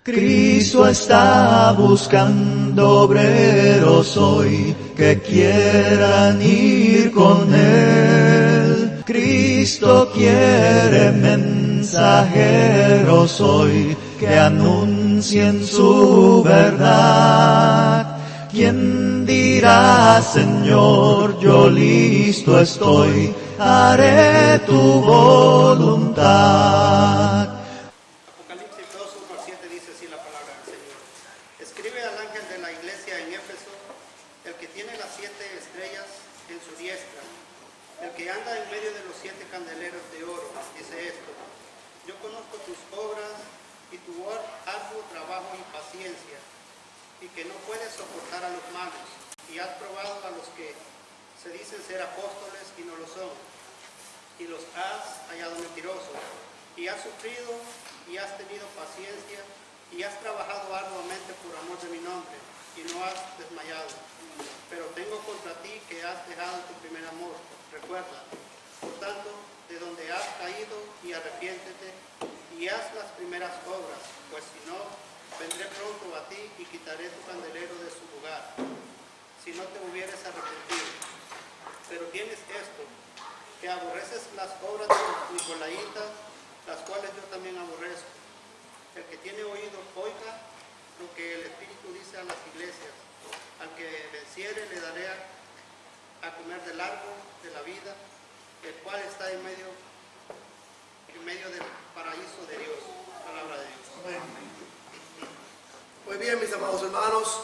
Cristo está buscando obreros hoy que quieran ir con Él. Cristo quiere mensajeros hoy que anuncien su verdad. ¿Quién dirá, Señor, yo listo estoy, haré tu voluntad? Apocalipsis 2:1-7 dice así la palabra del Señor. Escribe al ángel de la iglesia en Éfeso, el que tiene las 7 estrellas en su diestra, el que anda en medio de los 7 candeleros de oro, dice esto: yo conozco tus obras y tu arduo trabajo y paciencia, y que no puedes soportar a los malos, y has probado a los que se dicen ser apóstoles y no lo son, y los has hallado mentirosos, y has sufrido y has tenido paciencia, y has trabajado arduamente por amor de mi nombre, y no has desmayado. Pero tengo contra ti que has dejado tu primer amor. Recuerda, por tanto, de donde has caído, y arrepiéntete, y haz las primeras obras, pues si no, vendré pronto a ti y quitaré tu candelero de su lugar, si no te hubieres arrepentido. Pero tienes esto, que aborreces las obras de los nicolaitas, las cuales yo también aborrezco. El que tiene oído, oiga lo que el Espíritu dice a las iglesias. Al que venciere le daré a comer del árbol de la vida, el cual está en medio del paraíso de Dios. Palabra de Dios. Amén. Muy bien, mis amados hermanos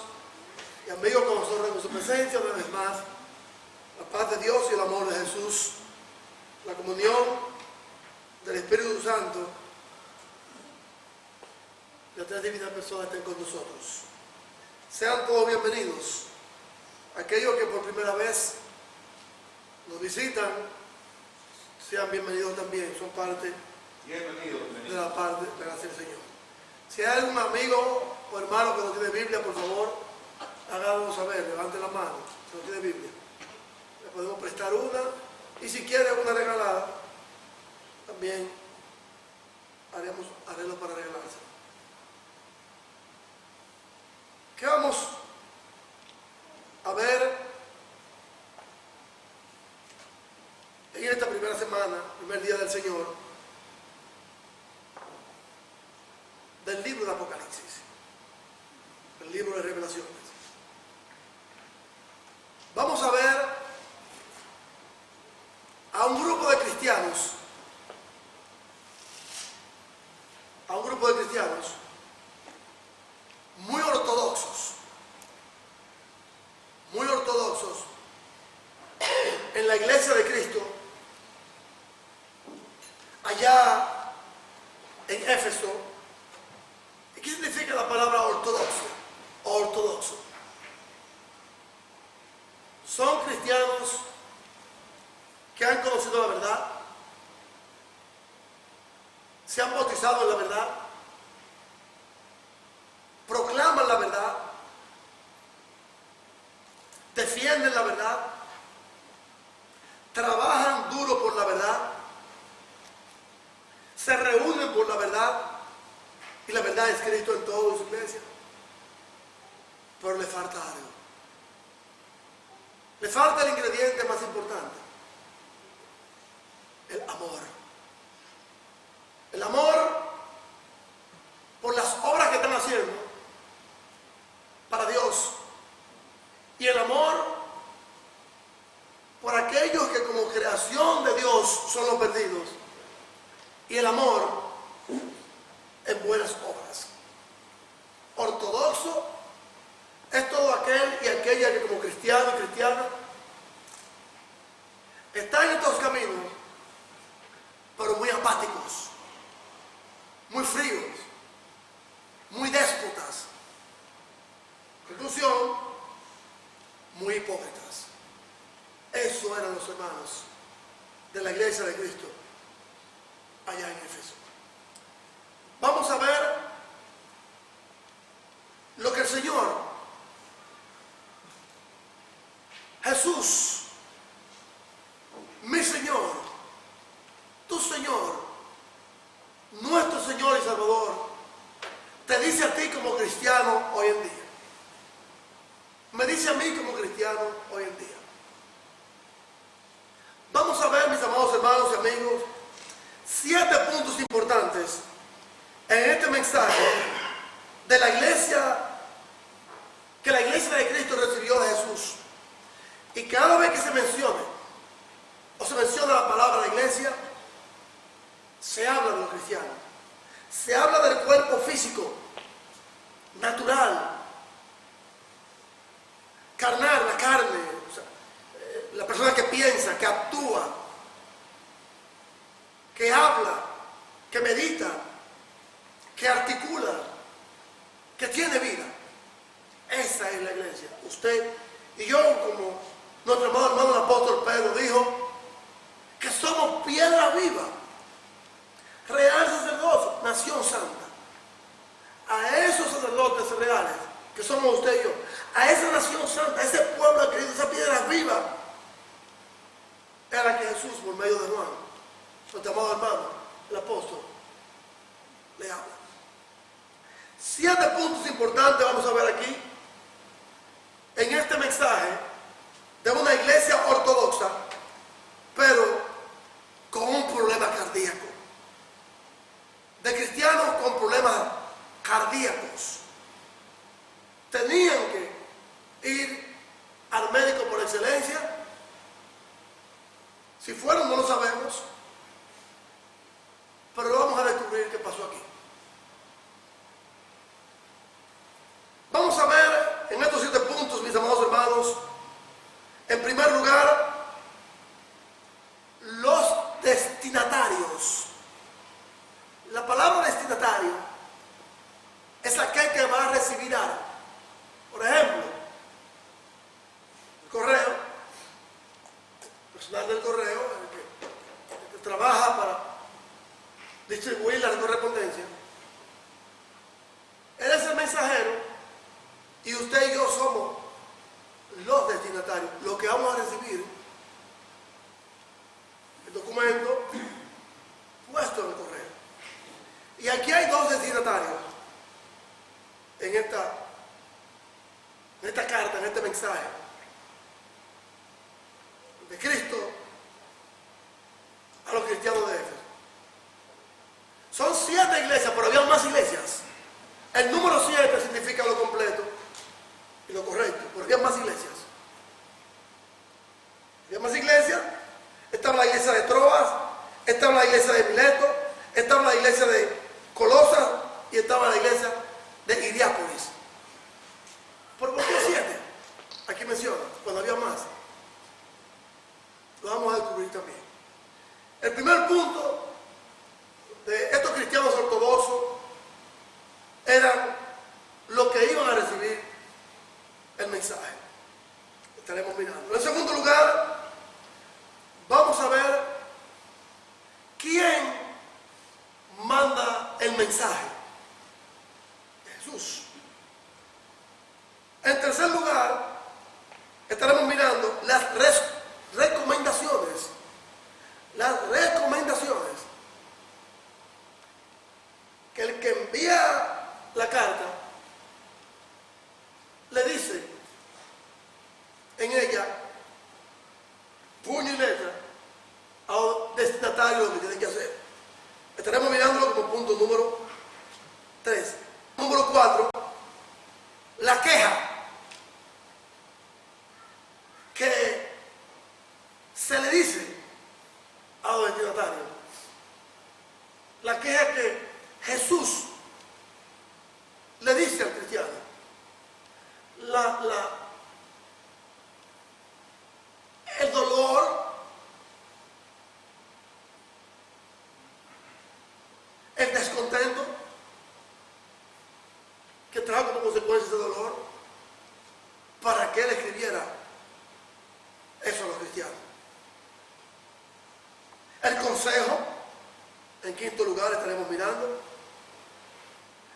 y amigos, con nosotros en su presencia una vez más, la paz de Dios y el amor de Jesús, la comunión del Espíritu Santo, las 3 divinas personas estén con nosotros. Sean todos bienvenidos. Aquellos que por primera vez nos visitan, sean bienvenidos también, son parte de la parte de la gracia del Señor. Si hay algún amigo o hermano que no tiene Biblia, por favor, háganos saber, levante la mano, si no tiene Biblia. Le podemos prestar una, y si quiere una regalada, también haremos arreglo para regalársela. ¿Qué vamos a ver en esta primera semana, primer día del Señor, del libro de Apocalipsis, el libro de Revelaciones? Vamos a ver a un grupo de cristianos, muy ortodoxos en la iglesia de Cristo, allá en Éfeso. ¿Y qué significa la palabra ortodoxo? Ortodoxo. Son cristianos que han conocido la verdad, se han bautizado en la verdad, proclaman la verdad, defienden la verdad, trabajan duro por la verdad, se reúnen por la verdad, y la verdad es Cristo en toda su iglesia. Pero le falta algo. Le falta el ingrediente más importante: el amor. El amor por las obras que están haciendo para Dios, y el amor por aquellos que como creación de Dios son los perdidos, y el amor en buenas obras. Ortodoxo es todo aquel y aquella que como cristiano y cristiana está en estos caminos, pero muy apáticos, muy fríos, muy déspotas. Conclusión, muy hipócritas. Eso eran los hermanos de la iglesia de Cristo allá en Éfeso. Vamos a ver lo que el Señor Jesús, mi Señor, tu Señor, nuestro Señor y Salvador, te dice a ti como cristiano hoy en día. Me dice a mí como cristiano hoy en día. Vamos a ver, mis amados hermanos y amigos, 7 puntos importantes en este mensaje de la iglesia, que la iglesia de Cristo recibió de Jesús. Y cada vez que se menciona la palabra iglesia, se habla de los cristianos. Se habla del cuerpo físico, natural, carnal, la carne, o sea, la persona que piensa, que actúa, que habla, que medita, que articula, que tiene vida. Esa es la iglesia. Usted y yo, como nuestro amado hermano el apóstol Pedro dijo, que somos piedra viva, real sacerdocio, nación santa. A esos sacerdotes reales, que somos usted y yo, a esa nación santa, a ese pueblo de Cristo, esa piedra viva, era que Jesús, por medio de Juan, nuestro amado hermano, el apóstol, le habla. 7 puntos importantes vamos a ver aquí, en este mensaje, de una iglesia ortodoxa, pero con un problema cardíaco. De cristianos con problemas cardíacos. Tenían que ir al médico por excelencia. Si fueron, no lo sabemos, pero vamos a descubrir qué pasó aquí. Vamos a ver en estos 7 puntos, mis amados hermanos, en primer lugar, los destinatarios. La palabra destinatario es aquel que va a recibir algo. Por ejemplo, el correo, el personal del correo, el que trabaja para distribuir la correspondencia. Él es el mensajero y usted y yo somos los destinatarios, los que vamos a recibir el documento puesto en el correo. Y aquí hay 2 destinatarios en esta carta, en este mensaje de Cristo a los cristianos de Éfeso. Son 7 iglesias, pero había más iglesias. El número 7 significa lo completo y lo correcto, pero había más iglesias. Había más iglesias. Estaba la iglesia de Troas, estaba la iglesia de Mileto, estaba la iglesia de Colosas y estaba la iglesia de Hierápolis. ¿Por qué 7? Aquí menciona, cuando había más. Lo vamos a descubrir también. El primer punto de estos cristianos ortodoxos eran los que iban a recibir el mensaje. Estaremos mirando. En segundo lugar, vamos a ver quién manda el mensaje. Jesús. En tercer lugar, estaremos mirando las recomendaciones. Las recomendaciones que el que envía la carta le dice en ella, puño y letra, al destinatario lo que tiene que hacer. Estaremos mirándolo como punto número 3. Número 4, la queja que se le dice a los destinatarios. La queja que Jesús le dice al cristiano. El dolor, el descontento que trajo como consecuencia ese dolor, para que él escribiera eso a los cristianos. El consejo, en quinto lugar estaremos mirando.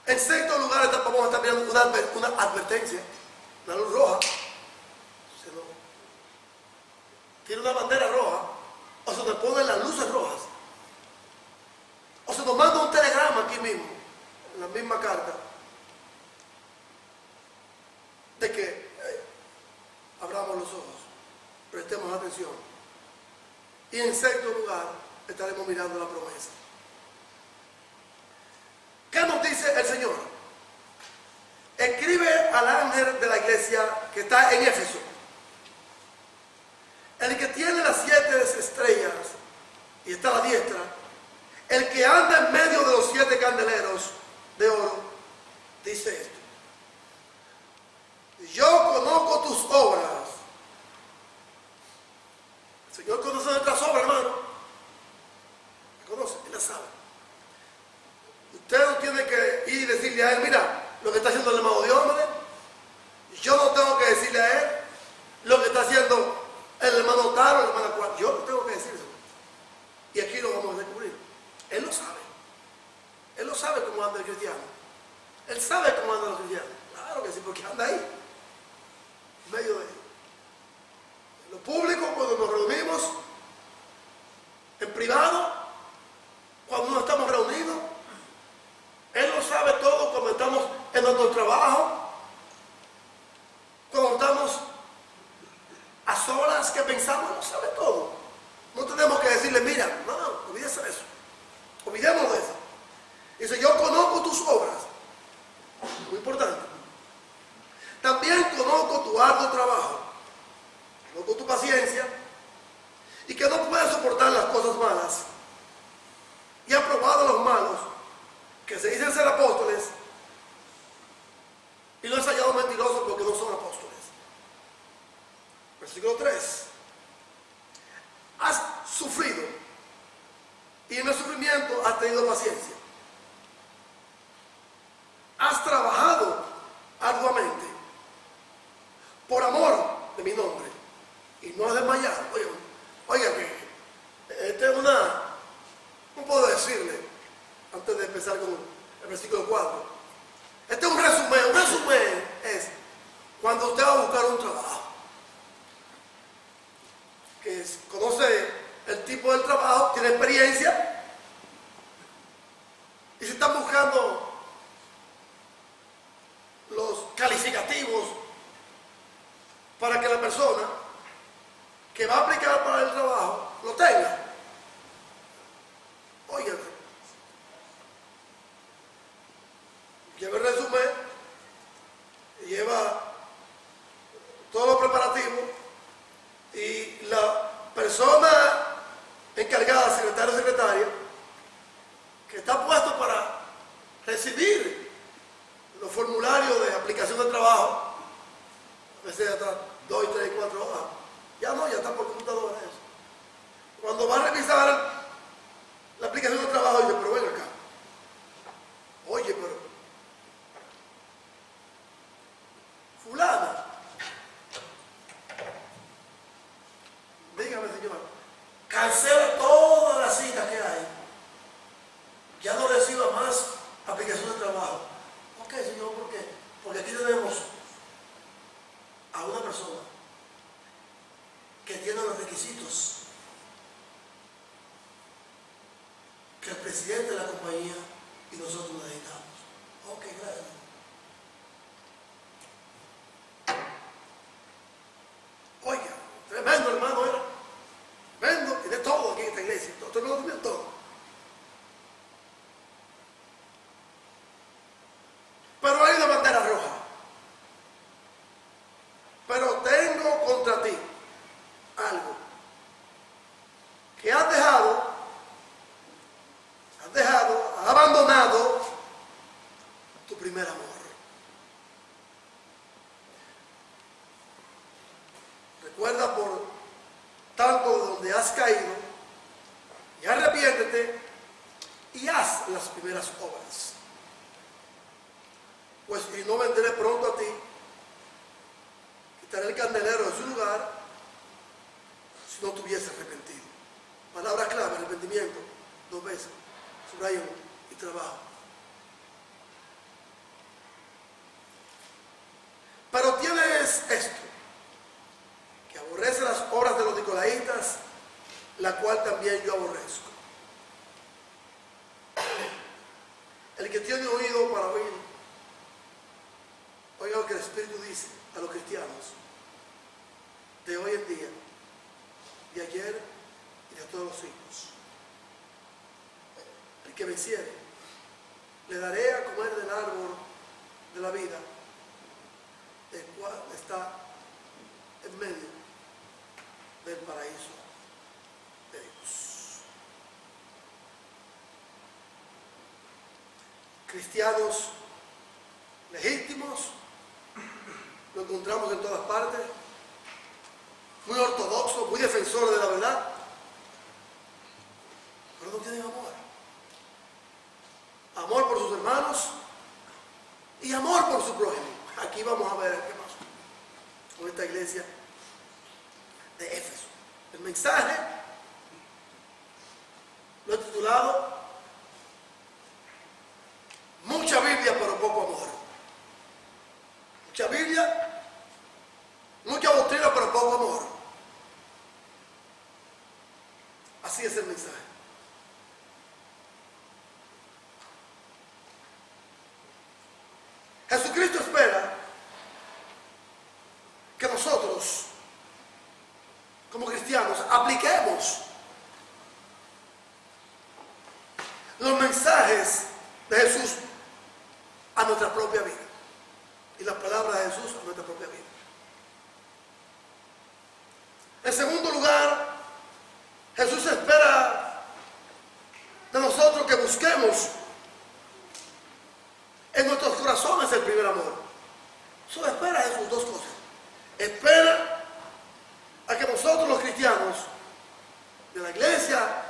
En sexto lugar vamos a estar mirando una advertencia, una luz roja. Tiene una bandera roja, o se nos ponen las luces rojas, o se nos manda un telegrama aquí mismo, en la misma carta, atención. Y en sexto lugar, estaremos mirando la promesa. ¿Qué nos dice el Señor? Escribe al ángel de la iglesia que está en Éfeso, el que tiene las 7 estrellas y está a la diestra, el que anda en medio de los 7 candeleros de oro, dice esto: yo conozco tus obras. El Señor conoce nuestras obras, hermano. ¿Me conoce? Él la sabe. Usted no tiene que ir y decirle a él: mira, lo que está haciendo el hermano Diómedes. Yo no tengo que decirle a él lo que está haciendo el hermano Taro, el hermano Cual. Yo no tengo que decirlo. Y aquí lo vamos a descubrir. Él lo sabe. Él lo sabe cómo anda el cristiano. Él sabe cómo anda el cristiano. Claro que sí, porque anda ahí, en medio de él. En lo público, cuando nos reunimos, en privado, cuando no estamos reunidos, Él lo sabe todo. Cuando estamos en nuestro trabajo, cuando estamos a solas, que pensamos, Él lo sabe todo. No tenemos que decirle: mira, no, olvídese de eso. Olvidemos de eso. Dice: yo conozco tus obras. Muy importante. También conozco tu arduo trabajo. Conozco tu paciencia. Y que no puedes soportar las cosas malas. Y ha probado a los malos, que se dicen ser apóstoles, y lo has hallado mentirosos porque no son apóstoles. Versículo 3. Has sufrido, y en el sufrimiento has tenido paciencia. Has trabajado arduamente por amor de mi nombre, y no has desmayado. Oiga, que esta es no puedo decirle, antes de empezar con el versículo 4. Este es un resumen. Un resumen es cuando usted va a buscar un trabajo, que conoce el tipo del trabajo, tiene experiencia, y se están buscando los calificativos para que la persona que va a aplicar para el trabajo lo tenga. Oigan, lleva el resumen, lleva todos los preparativos, y la persona encargada, secretario o secretaria, que está puesto para recibir los formularios de aplicación de trabajo, a veces atrás 2, 3, 4 hojas, ya está por computadora eso. Cuando va a revisar la aplicación de trabajo, dice: pero ven acá, oye, pero fulana, dígame, señor, cancela todas las citas que hay, ya no reciba más aplicación de trabajo. ¿Por qué, señor? ¿Por qué? Porque aquí tenemos a una persona que tiene los requisitos que el presidente de la compañía y nosotros necesitamos. Ok, gracias. Oiga, tremendo, hermano, era. Tremendo, y de todo aquí en esta iglesia. Todo el mundo tiene todo. Pero hay una bandera roja. Pero tengo contra ti algo. Que has abandonado tu primer amor. Recuerda por tanto donde has caído, y arrepiéntete y haz las primeras obras. Pues y no vendré pronto a ti, quitaré el candelero de su lugar, si no te hubiese arrepentido. Palabra clave: arrepentimiento, 2 veces. Subrayen y trabajo. Pero tienes esto, que aborrece las obras de los nicolaitas, la cual también yo aborrezco. El que tiene oído para oír, oiga lo que el Espíritu dice a los cristianos de hoy en día de ayer y de todos los siglos. El que venciere, le daré a comer del árbol de la vida, el cual está en medio del paraíso de Dios. Cristianos legítimos lo encontramos en todas partes, muy ortodoxos, muy defensores de la verdad, pero no tienen amor. Amor por sus hermanos y amor por su prójimo. Aquí vamos a ver qué pasa con esta iglesia de Éfeso. El mensaje lo he titulado Mucha Biblia pero poco amor. Mucha Biblia, mucha doctrina pero poco amor. Así es el mensaje. Jesucristo espera que nosotros, como cristianos, apliquemos los mensajes de Jesús a nuestra propia vida y las palabras de Jesús a nuestra propia vida. En segundo lugar, Jesús espera de nosotros que busquemos en nuestros corazones el primer amor. Solo espera Jesús dos cosas. Espera a que nosotros los cristianos de la iglesia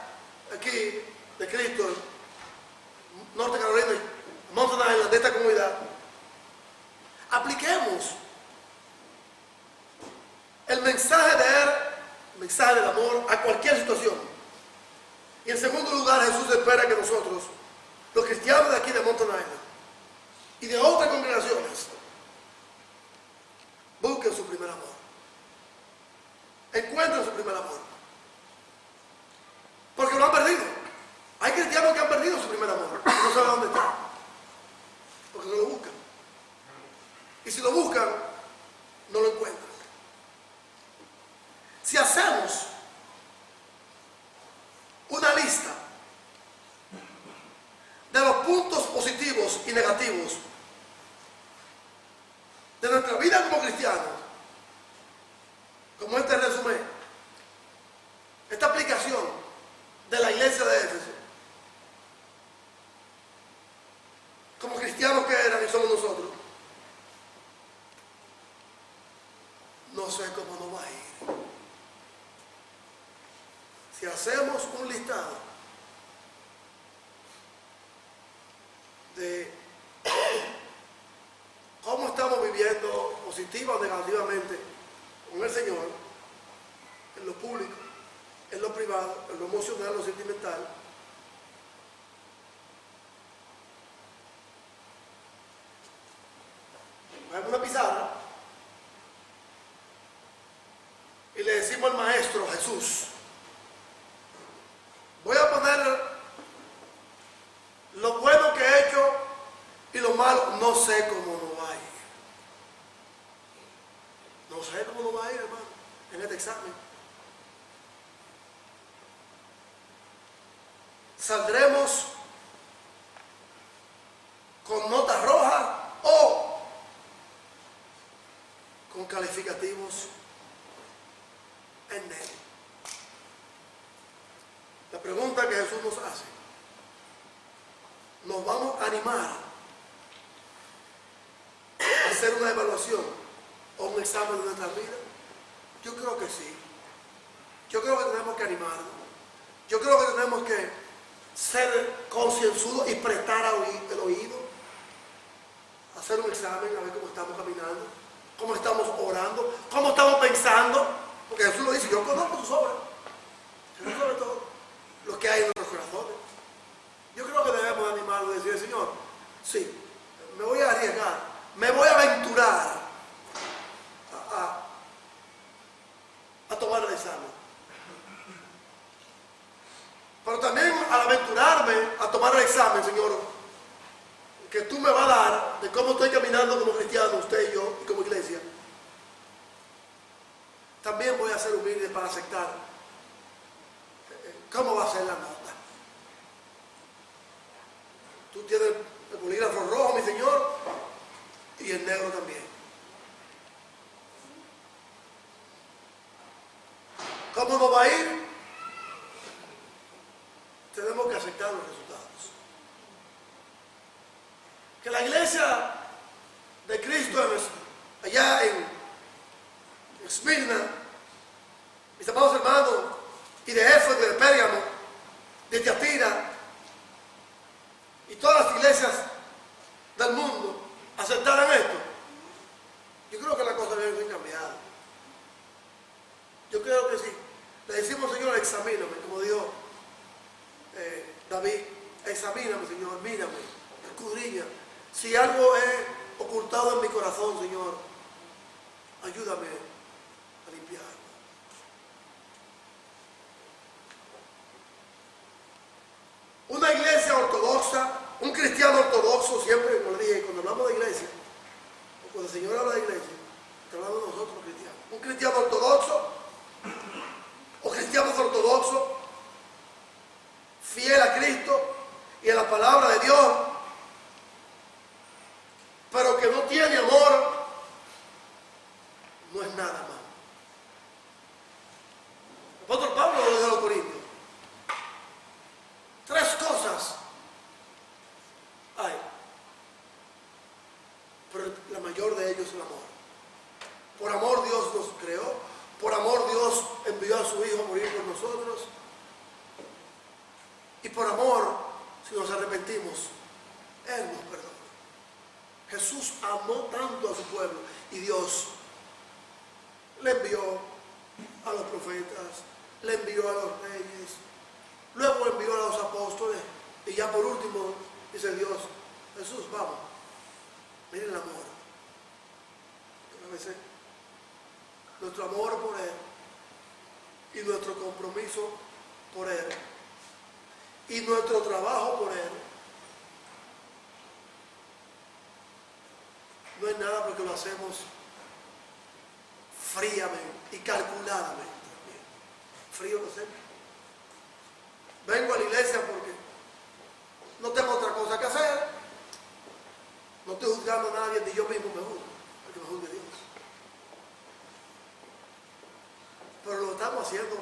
aquí de Cristo, Norte Carolina, Mountain Island, de esta comunidad, apliquemos el mensaje de Él, el mensaje del amor a cualquier situación. Y en segundo lugar, Jesús espera que nosotros, los cristianos de aquí de Mountain Island y de otras congregaciones, busquen su primer amor. Encuentren su primer amor. Porque lo han perdido. Hay cristianos que han perdido su primer amor y no saben dónde está. Porque no lo buscan. Y si lo buscan, no lo encuentran. Si hacemos una lista de los puntos positivos y negativos de nuestra vida como cristianos, como este resumen, esta aplicación de la iglesia de Éfeso, como cristianos que eran y somos nosotros, no sé cómo nos va a ir. Si hacemos un listado de cómo estamos viviendo positiva o negativamente con el Señor, en lo público, en lo privado, en lo emocional, en lo sentimental, ponemos una pizarra y le decimos al maestro Jesús, voy a poner lo bueno que he hecho y lo malo, no sé cómo nos va a ir. No sé cómo nos va a ir, hermano, en este examen. Saldremos con nota roja o con calificativos en negro. La pregunta que Jesús nos hace, ¿nos vamos a animar a hacer una evaluación o un examen de nuestra vida? Yo creo que sí. Yo creo que tenemos que animarnos. Yo creo que tenemos que ser concienzudos y prestar el oído, hacer un examen, a ver cómo estamos caminando, cómo estamos orando, cómo estamos pensando, porque Jesús lo dice, yo conozco tus obras, Jesús sabe todo lo que hay en nuestros corazones. Yo creo que debemos animarnos y decir, Señor, sí, me voy a arriesgar, me voy a aventurar a tomar el examen. Pero también al aventurarme a tomar el examen, Señor, que tú me vas a dar de cómo estoy caminando como cristiano, usted y yo, y como iglesia, también voy a ser humilde para aceptar ¿cómo va a ser la nota? Tú tienes el bolígrafo rojo, mi señor, y el negro también. ¿Cómo nos va a ir? Tenemos que aceptar los resultados. Que la iglesia de Cristo allá en Esmirna, mis amados hermanos, y de Éfeso, de Pérgamo, de Tiatira, y todas las iglesias del mundo aceptaran esto, yo creo que la cosa debe ser cambiada. Yo creo que sí. Le decimos, Señor, examíname, como dijo David, examíname, Señor, mírame, escudriña. Si algo he ocultado en mi corazón, Señor, ayúdame a limpiarlo. Una iglesia ortodoxa, un cristiano ortodoxo, siempre, como le dije, cuando hablamos de iglesia, o cuando el Señor habla de iglesia, está hablando de nosotros los cristianos. Un cristiano ortodoxo, o cristianos ortodoxos, fiel a Cristo y a la palabra de Dios, pero que no tiene amor, no es nada más. El apóstol Pablo lo dijo a los Corintios. 3 cosas hay, pero la mayor de ellos es el amor. Por amor Dios nos creó, por amor Dios envió a su Hijo a morir por nosotros, y por amor, si nos arrepentimos, Él nos perdona. Jesús amó tanto a su pueblo, y Dios le envió a los profetas, le envió a los reyes, luego envió a los apóstoles, y ya por último dice Dios, Jesús, vamos, miren el amor. A veces nuestro amor por Él y nuestro compromiso por Él y nuestro trabajo por Él no es nada porque lo hacemos fríamente y calculadamente. Frío lo hacemos. Vengo a la iglesia porque no tengo otra cosa que hacer. No estoy juzgando a nadie, ni yo mismo me juzgo, porque me juzgue Dios. Pero lo estamos haciendo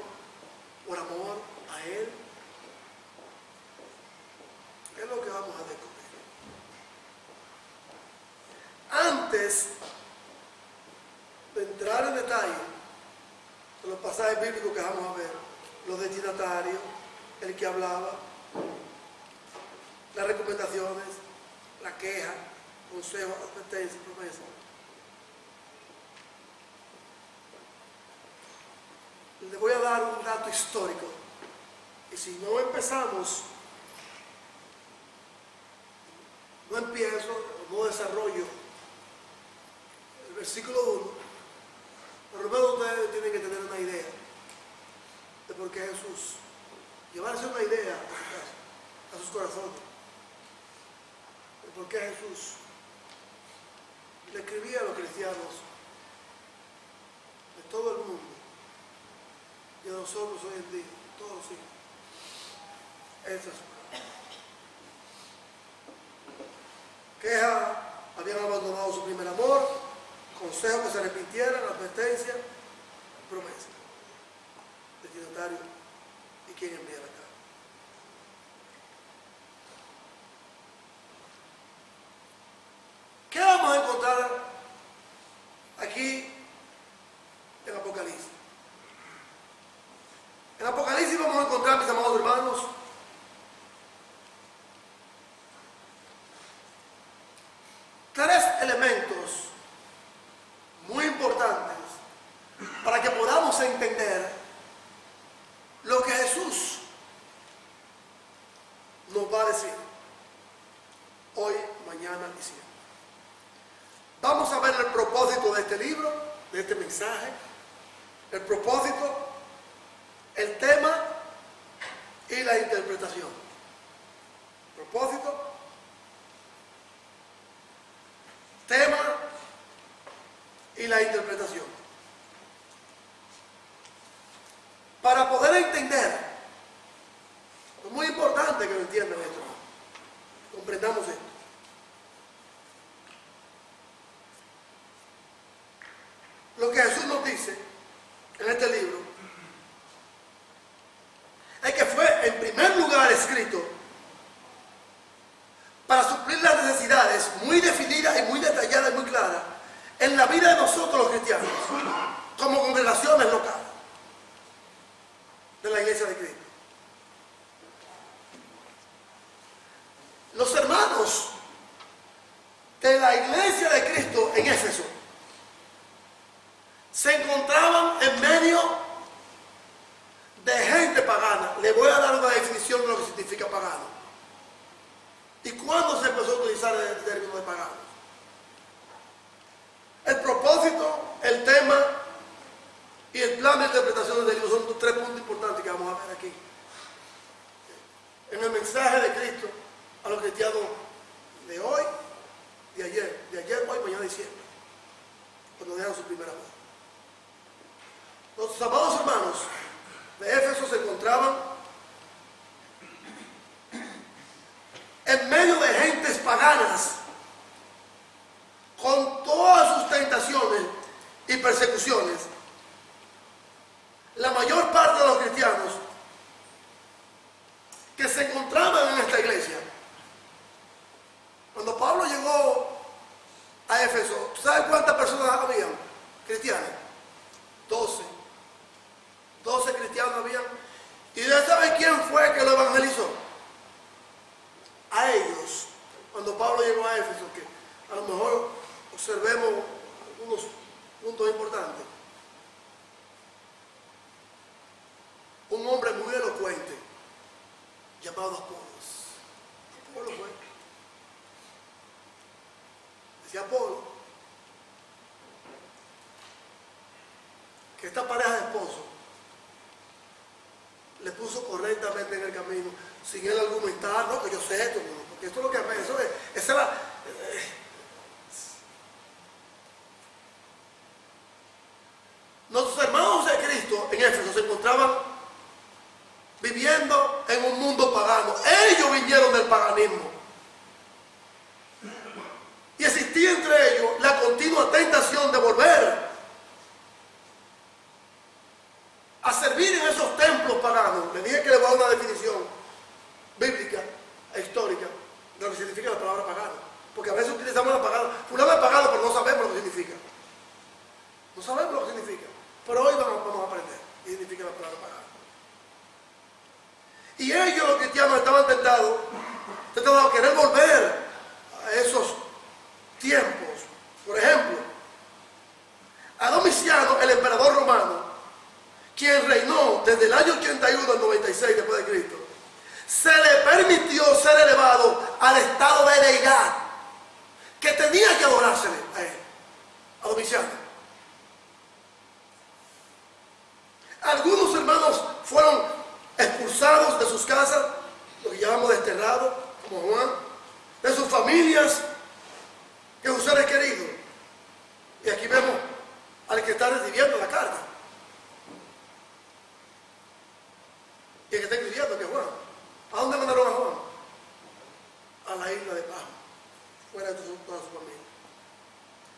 por amor a Él. Es lo que vamos a descubrir. Antes de entrar en detalle de los pasajes bíblicos que vamos a ver, los destinatarios, el que hablaba, las recomendaciones, la queja, consejo, advertencia, promesa. Le voy a dar un dato histórico. Y si no empezamos, no empiezo, no desarrollo el versículo 1, por lo menos ustedes tienen que tener una idea de por qué Jesús, llevarse una idea a su casa, a sus corazones, de por qué Jesús le escribía a los cristianos de todo el mundo y a nosotros hoy en día, todos los hijos. Esas quejas, habían abandonado su primer amor, consejo que se arrepintieran, advertencia, promesa, destinatario y quien envía la carta. ¿Qué vamos a encontrar aquí en Apocalipsis? En Apocalipsis vamos a encontrar, mis amados hermanos, tres elementos muy importantes para que podamos entender lo que Jesús nos va a decir hoy, mañana y siempre. Vamos a ver el propósito de este libro, de este mensaje, el propósito, el tema y la interpretación. Propósito, tema y la interpretación. Para poder entender lo que Jesús nos dice en este libro es que fue en primer lugar escrito para suplir las necesidades muy definidas y muy detalladas y muy claras en la vida de nosotros los cristianos, como congregaciones locales de la iglesia de Cristo. Los hermanos de la iglesia de Cristo en Éfeso se encontraban en medio de gente pagana. Le voy a dar una definición de lo que significa pagano. ¿Y cuándo se empezó a utilizar el término de pagano? El propósito, el tema y el plan de interpretación del libro son 3 puntos importantes que vamos a ver aquí. En el mensaje de Cristo a los cristianos de hoy, de ayer, hoy, mañana y siempre, cuando dejan su primera voz. Los amados hermanos de Éfeso se encontraban en medio de gentes paganas, con todas sus tentaciones y persecuciones. La mayor parte de los cristianos que se encontraban en esta iglesia, cuando Pablo llegó a Éfeso, ¿sabe cuántas personas habían cristianas? 12 cristianos habían. ¿Y usted sabe quién fue que lo evangelizó? A ellos. Cuando Pablo llegó a Éfeso, que a lo mejor observemos algunos puntos importantes. Un hombre muy elocuente llamado Apolos. Apolo fue. Decía Apolo que esta pareja de esposos le puso correctamente en el camino, sin él argumentar, no, que yo sé esto, no, porque esto es lo que eso es, esa era, nuestros hermanos de Cristo en Éfeso se encontraban viviendo en un mundo pagano. Ellos vinieron del paganismo. Y existía entre ellos la continua tentación de volver a servir en esos templos paganos. Le dije que le voy a dar una definición bíblica e histórica de lo que significa la palabra pagano. Porque a veces utilizamos la palabra, fulano es pagano, pero no sabemos lo que significa. No sabemos lo que significa. Pero hoy vamos a aprender qué significa la palabra pagano. Y ellos, los cristianos, estaban tentados a querer volver a esos tiempos. Por ejemplo, a Domiciano, el emperador romano, quien reinó desde el año 81 al 96 después de Cristo, se le permitió ser elevado al estado de deidad, que tenía que adorársele a él, a Domiciano. Algunos hermanos fueron expulsados de sus casas, lo que llamamos desterrados, como Juan, de sus familias, que sus seres queridos. Y aquí vemos al que está recibiendo la carta. Y el que está escribiendo, que es Juan. ¿A dónde mandaron a Juan? A la isla de Pasmo, fuera de toda su familia.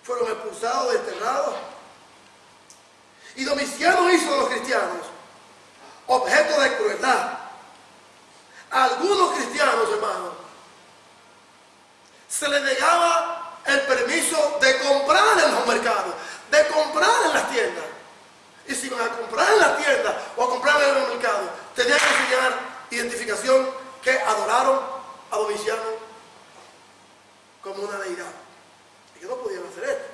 Fueron expulsados, desterrados. Y Domiciano hizo de los cristianos objeto de crueldad. A algunos cristianos, hermanos, se les negaba el permiso de comprar en los mercados, de comprar en las tiendas. Y si iban a comprar en las tiendas o a comprar en los mercados, tenían que enseñar identificación que adoraron a Domiciano como una deidad. Y que no podían hacer esto.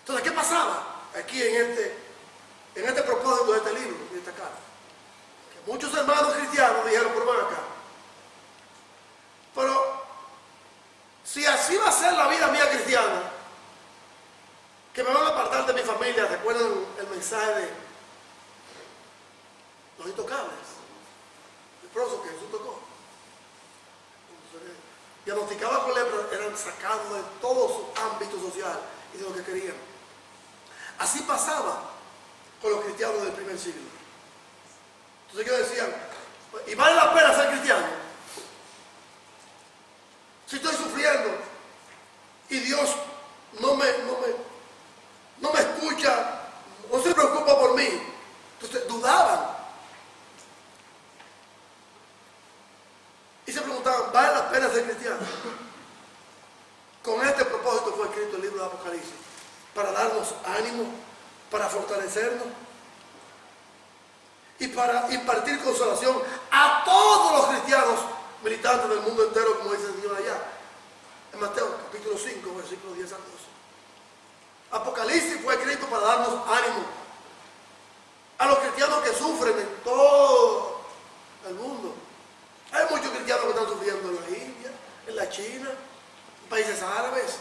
Entonces, ¿qué pasaba aquí en este propósito de este libro, de esta carta? Que muchos hermanos cristianos dijeron, por van acá. Pero si así va a ser la vida mía cristiana, que me van a apartar de mi familia, recuerdan el mensaje de los intocables, el leproso que Jesús tocó. Diagnosticados con lepra, eran sacados de todo su ámbito social y de lo que querían. Así pasaba con los cristianos del primer siglo. Entonces ellos decían, ¿y vale la pena ser cristiano? Si estoy sufriendo y Dios no Con este propósito fue escrito el libro de Apocalipsis, para darnos ánimo, para fortalecernos y para impartir consolación a todos los cristianos militantes del mundo entero, como dice el Señor allá, en Mateo capítulo 5, versículos 10 al 12. Apocalipsis fue escrito para darnos ánimo a los cristianos que sufren en todo el mundo. Hay muchos cristianos que están sufriendo en la India, en la China, en países árabes.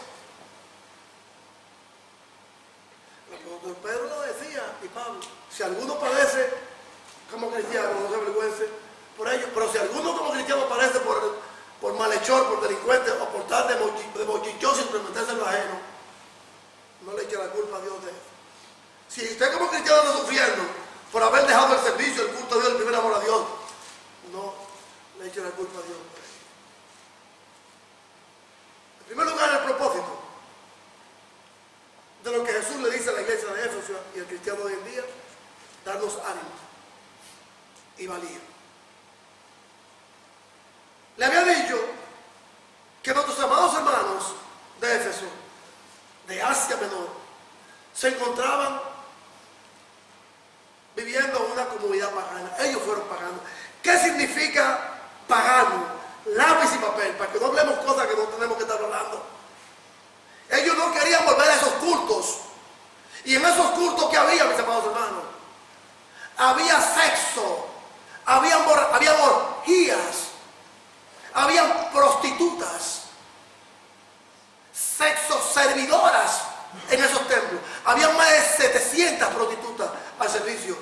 El apóstol Pedro lo decía, y Pablo, si alguno padece como cristiano, no se avergüence por ello, pero si alguno como cristiano padece por malhechor, por delincuente o por tal de bochinchoso sin meterse en lo ajeno, no le eche la culpa a Dios de eso. Si usted como cristiano está sufriendo por haber dejado el servicio, el culto a Dios, el primer amor a Dios, no le eche la culpa a Dios por eso. En primer lugar, el propósito de lo que Jesús le dice a la iglesia de Éfeso y al cristiano hoy en día, darnos ánimo y valía. Le había dicho que nuestros amados hermanos de Éfeso, de Asia Menor, se encontraban viviendo en una comunidad pagana. Ellos fueron paganos. ¿Qué significa pagano? Lápiz y papel, para que no hablemos cosas que no tenemos que estar hablando. Ellos no querían volver a esos cultos. Y en esos cultos que había, mis amados hermanos, había sexo, había orgías, habían prostitutas, sexo servidoras en esos templos. Había más de 700 prostitutas al servicio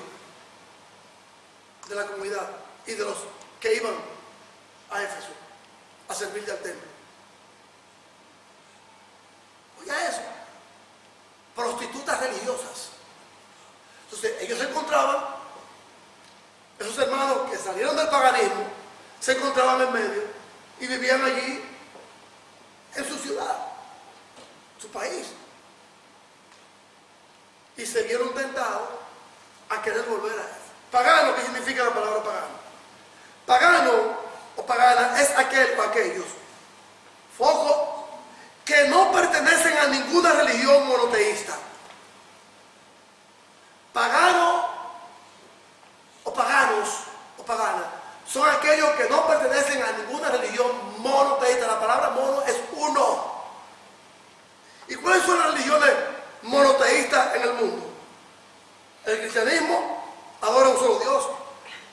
de la comunidad y de los que iban a Éfeso a servirle al templo. Oiga eso, prostitutas religiosas. Entonces ellos se encontraban, esos hermanos que salieron del paganismo, se encontraban en medio y vivían allí en su ciudad, su país. Y se vieron tentados a querer volver a eso. Pagano, ¿qué significa la palabra pagano? Pagano o pagana es aquel o aquellos, foco, que no pertenecen a ninguna religión monoteísta. Pagano o paganos o paganas son aquellos que no pertenecen a ninguna religión monoteísta. La palabra mono es uno. ¿Y cuáles son las religiones monoteístas en el mundo? El cristianismo adora a un solo Dios,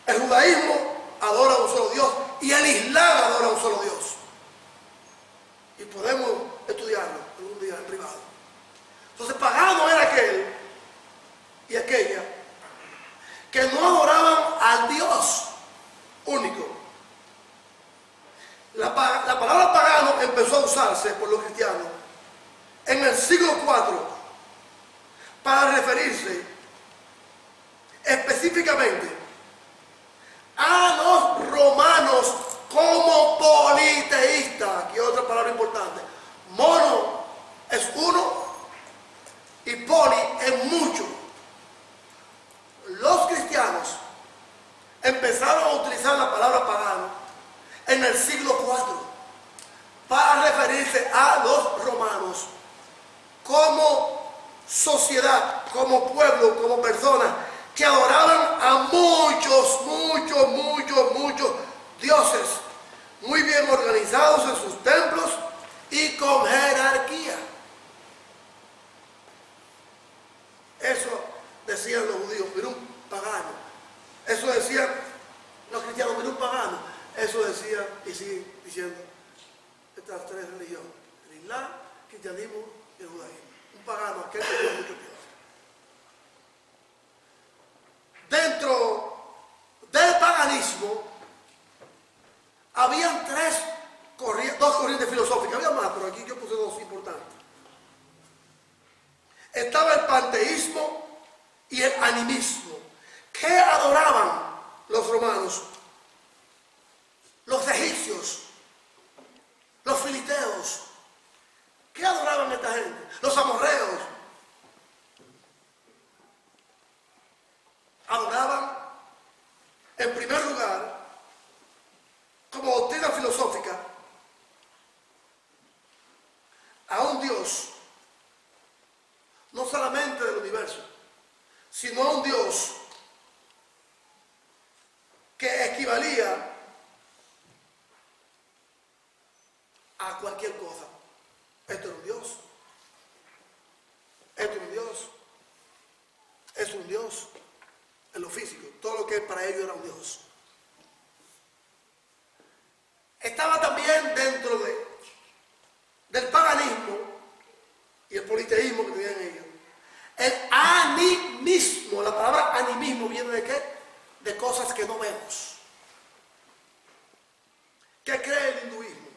el judaísmo adora a un solo Dios y el islam adora a un solo Dios. Y podemos estudiarlo algún día en privado. Entonces pagano era aquel y aquella que no adoraban al Dios único. La palabra pagano empezó a usarse por los cristianos en el siglo IV para referirse específicamente a los romanos como politeístas. Aquí otra palabra importante. Mono es uno y poli es mucho. Los cristianos empezaron a utilizar la palabra pagano en el siglo IV para referirse a los romanos como sociedad, como pueblo, como personas que adoraban a muchos dioses, muy bien organizados en sus templos y con jerarquía. Eso decían los judíos, mira un pagano. Eso decían los cristianos, mira un pagano. Eso decía y sigue diciendo estas tres religiones: el islam, el cristianismo y el judaísmo. Un pagano, aquel que tiene muchos dioses. Dentro del paganismo habían dos corrientes filosóficas. Había más, pero aquí yo puse dos importantes. Estaba el panteísmo y el animismo. ¿Qué adoraban los romanos? Los egipcios, los filisteos. ¿Qué adoraban esta gente? Los amorreos. Adoraban, en primer lugar, como doctrina filosófica, Dios, no solamente del universo, sino a un Dios que equivalía a cualquier cosa. Esto era un Dios. Esto es un Dios. Es un Dios en lo físico. Todo lo que para ellos era un Dios. Estaba también dentro del paganismo y el politeísmo que tenían ellos. El animismo. La palabra animismo viene de ¿qué? De cosas que no vemos. ¿Qué cree el hinduismo?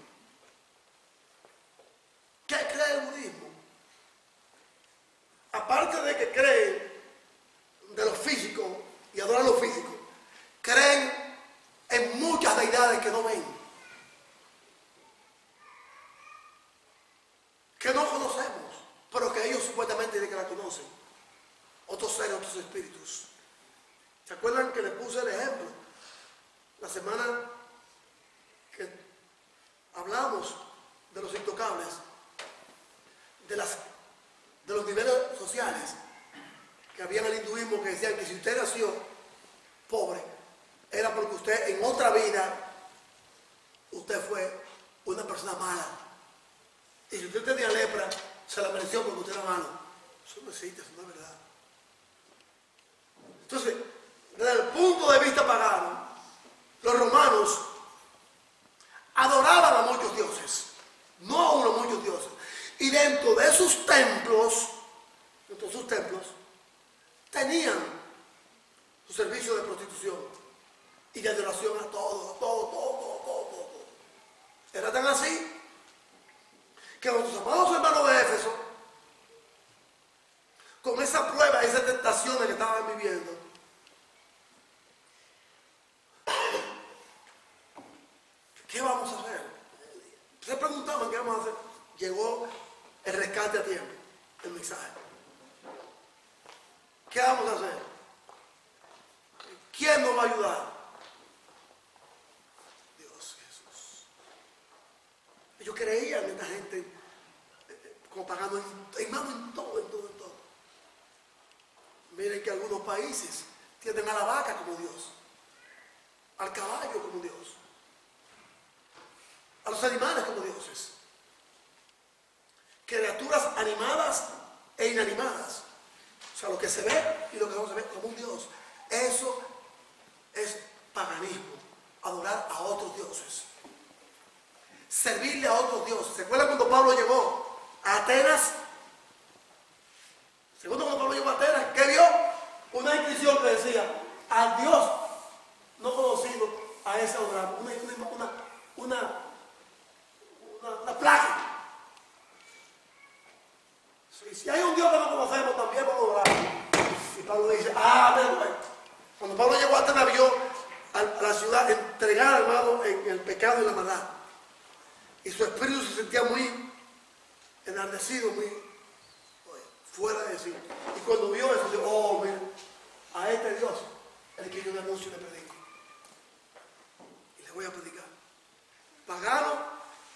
¿Qué cree el budismo? Aparte de que creen de lo físico y adoran lo físico, creen en muchas deidades que no ven, que no conocemos, pero que ellos supuestamente dicen que la conocen. Otros seres, otros espíritus. ¿Se acuerdan que les puse el ejemplo? La semana que hablamos de los intocables, de los niveles sociales que había en el hinduismo, que decían que si usted nació pobre, era porque usted en otra vida, usted fue una persona mala. Y si usted tenía lepra, se la mereció porque usted era malo. Eso no existe, eso no es verdad. Entonces, desde el punto de vista pagano, los romanos adoraban a muchos dioses, no a uno, muchos dioses. Y dentro de sus templos, tenían su servicio de prostitución y de adoración a todo. Era tan así que nuestros amados hermanos de Éfeso, con esa prueba, esas tentaciones que estaban viviendo, ¿qué vamos a hacer? Se preguntaban qué vamos a hacer. Llegó el rescate a tiempo, el mensaje. ¿Qué vamos a hacer? ¿Quién nos va a ayudar? Dios, Jesús. Ellos creían en esta gente como pagando en todo. Miren que algunos países tienen a la vaca como Dios, al caballo como Dios, a los animales como dioses. Criaturas animadas e inanimadas. O sea, lo que se ve y lo que no se ve como un Dios. Eso es paganismo. Adorar a otros dioses. Servirle a otros dioses. ¿Se acuerdan cuando Pablo llegó a Atenas? ¿Qué vio? Una inscripción que decía: al Dios no conocido, a ese adoramos. Una placa. Si hay un Dios que no conocemos, también vamos a adorar. Y Pablo dice: cuando Pablo llegó a Atenas, vio a la ciudad entregada, hermano, en el pecado y la maldad. Y su espíritu se sentía muy enardecido, muy fuera de sí. Y cuando vio eso, dijo: mira, a este Dios es el que yo le anuncio y le predico. Y le voy a predicar. Paganos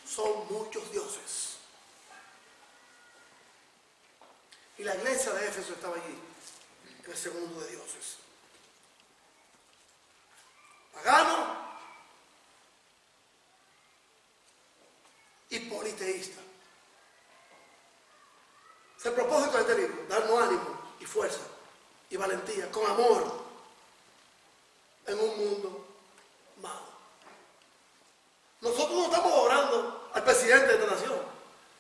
son muchos dioses. Y la iglesia de Éfeso estaba allí, en el segundo de dioses. Pagano y politeísta. Es el propósito de este libro: darnos ánimo y fuerza y valentía, con amor, en un mundo malo. Nosotros no estamos orando al presidente de esta nación,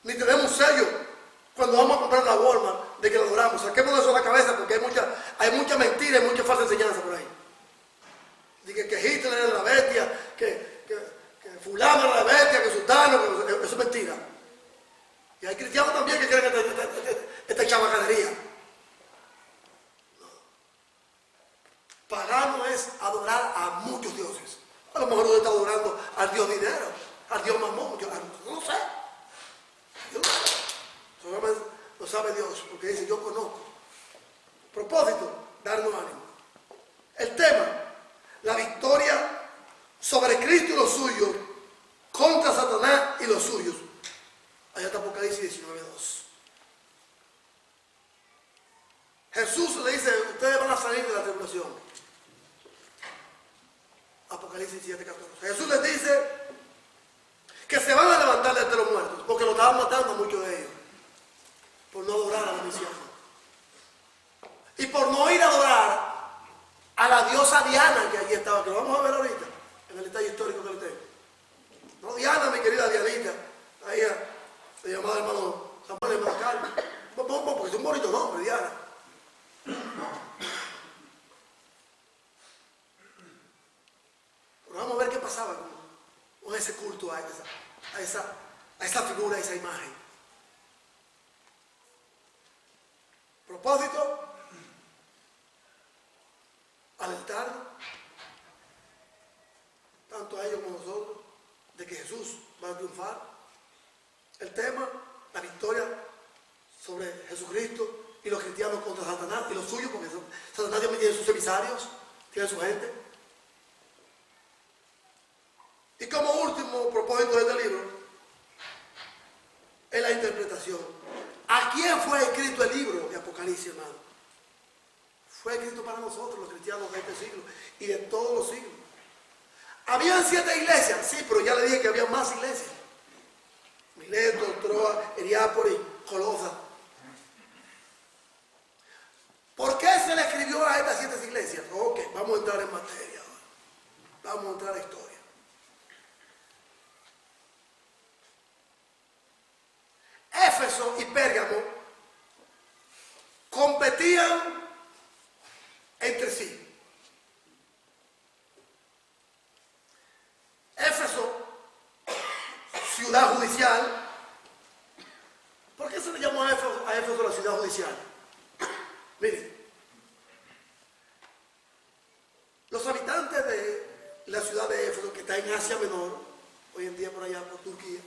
ni tenemos un sello cuando vamos a comprar la Walmart de que lo adoramos. Saquemos eso de la cabeza, porque hay mucha mentira y mucha falsa enseñanza por ahí. De que Hitler era la bestia, que fulano era la bestia, que sultano, que eso es mentira. Y hay cristianos también que creen esta chabacanería. No. Pagano es adorar a muchos dioses. A lo mejor uno está adorando al Dios dinero, al Dios mamón. Yo no sé. Solamente lo sabe Dios, porque dice: yo conozco. Propósito: darnos ánimo. El tema: la victoria sobre Cristo y los suyos contra Satanás y los suyos. Allá está Apocalipsis 19:2. Jesús le dice, ustedes van a salir de la tribulación. Apocalipsis 7:14. Jesús les dice que se van a levantar de entre los muertos, porque lo estaban matando a muchos de ellos, por no adorar a la misión. Y por no ir a adorar a la diosa Diana que allí estaba, que lo vamos a ver ahorita, en el detalle histórico que le tengo. No Diana, mi querida Dianita, ahí se llamaba hermano Samuel hermano Carmen, porque es un bonito nombre, Diana. Pero vamos a ver qué pasaba con ese culto a esa figura, a esa imagen. Propósito, alertar tanto a ellos como a nosotros de que Jesús va a triunfar. El tema, la victoria sobre Jesucristo y los cristianos contra Satanás y los suyos, porque Satanás también tiene sus emisarios, tiene su gente. Y como último propósito de este libro es la interpretación. ¿A quién fue escrito el libro de Apocalipsis, hermano? Fue escrito para nosotros, los cristianos de este siglo y de todos los siglos. Habían 7 iglesias, sí, pero ya le dije que había más iglesias. Mileto, Troa, Heriápolis, Colosa. ¿Por qué se le escribió a estas 7 iglesias? Ok, vamos a entrar en materia ahora. Vamos a entrar a la historia. Éfeso y Pérgamo competían entre sí. Éfeso, ciudad judicial. ¿Por qué se le llamó a Éfeso la ciudad judicial? Miren, los habitantes de la ciudad de Éfeso, que está en Asia Menor, hoy en día por allá por Turquía,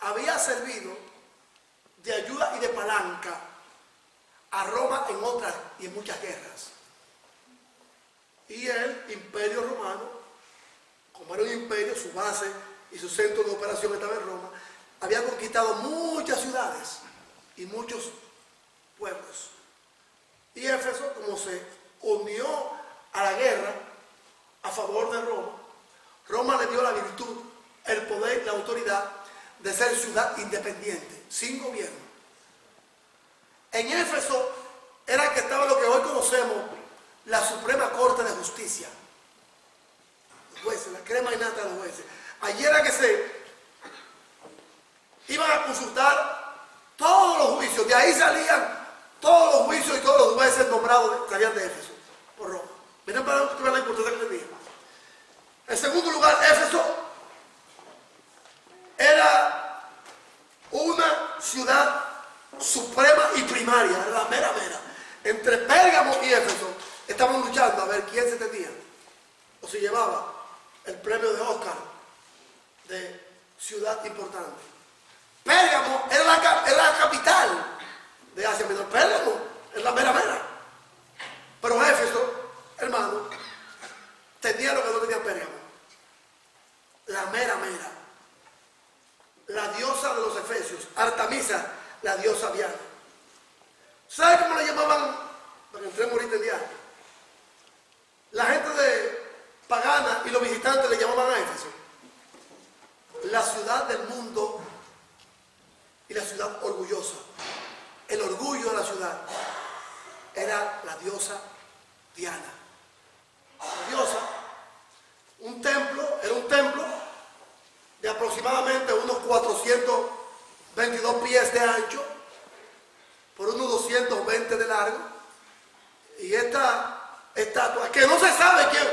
había servido de ayuda y de palanca a Roma en otras y en muchas guerras. Y el Imperio Romano, como era un imperio, su base y su centro de operación estaba en Roma, había conquistado muchas ciudades y muchos pueblos. Y Éfeso, como se unió a la guerra a favor de Roma, Roma le dio la virtud, el poder, la autoridad de ser ciudad independiente, sin gobierno. En Éfeso era que estaba lo que hoy conocemos la Suprema Corte de Justicia. Los jueces, la crema y nata de los jueces. Allí era que se iban a consultar todos los juicios. De ahí salían todos los juicios y todos los jueces nombrados salían de Éfeso, por Roma. Miren para ver la importancia que tenía. En segundo lugar, Éfeso era una ciudad suprema y primaria, era la mera. Entre Pérgamo y Éfeso estaban luchando a ver quién se tenía o se llevaba el premio de Oscar de ciudad importante. Pérgamo era la capital de Asia Menor. Pérgamo es la mera. Pero Éfeso, hermano, tenía lo que no tenía Pérgamo. La mera. La diosa de los efesios, Artemisa, la diosa Diana. ¿Sabe cómo le llamaban? Para que entremos ahorita en Diana. La gente de pagana y los visitantes le llamaban a Éfeso la ciudad del mundo y la ciudad orgullosa. El orgullo de la ciudad era la diosa Diana. La diosa, era un templo de aproximadamente unos 422 pies de ancho por unos 220 de largo. Y esta estatua, que no se sabe quién,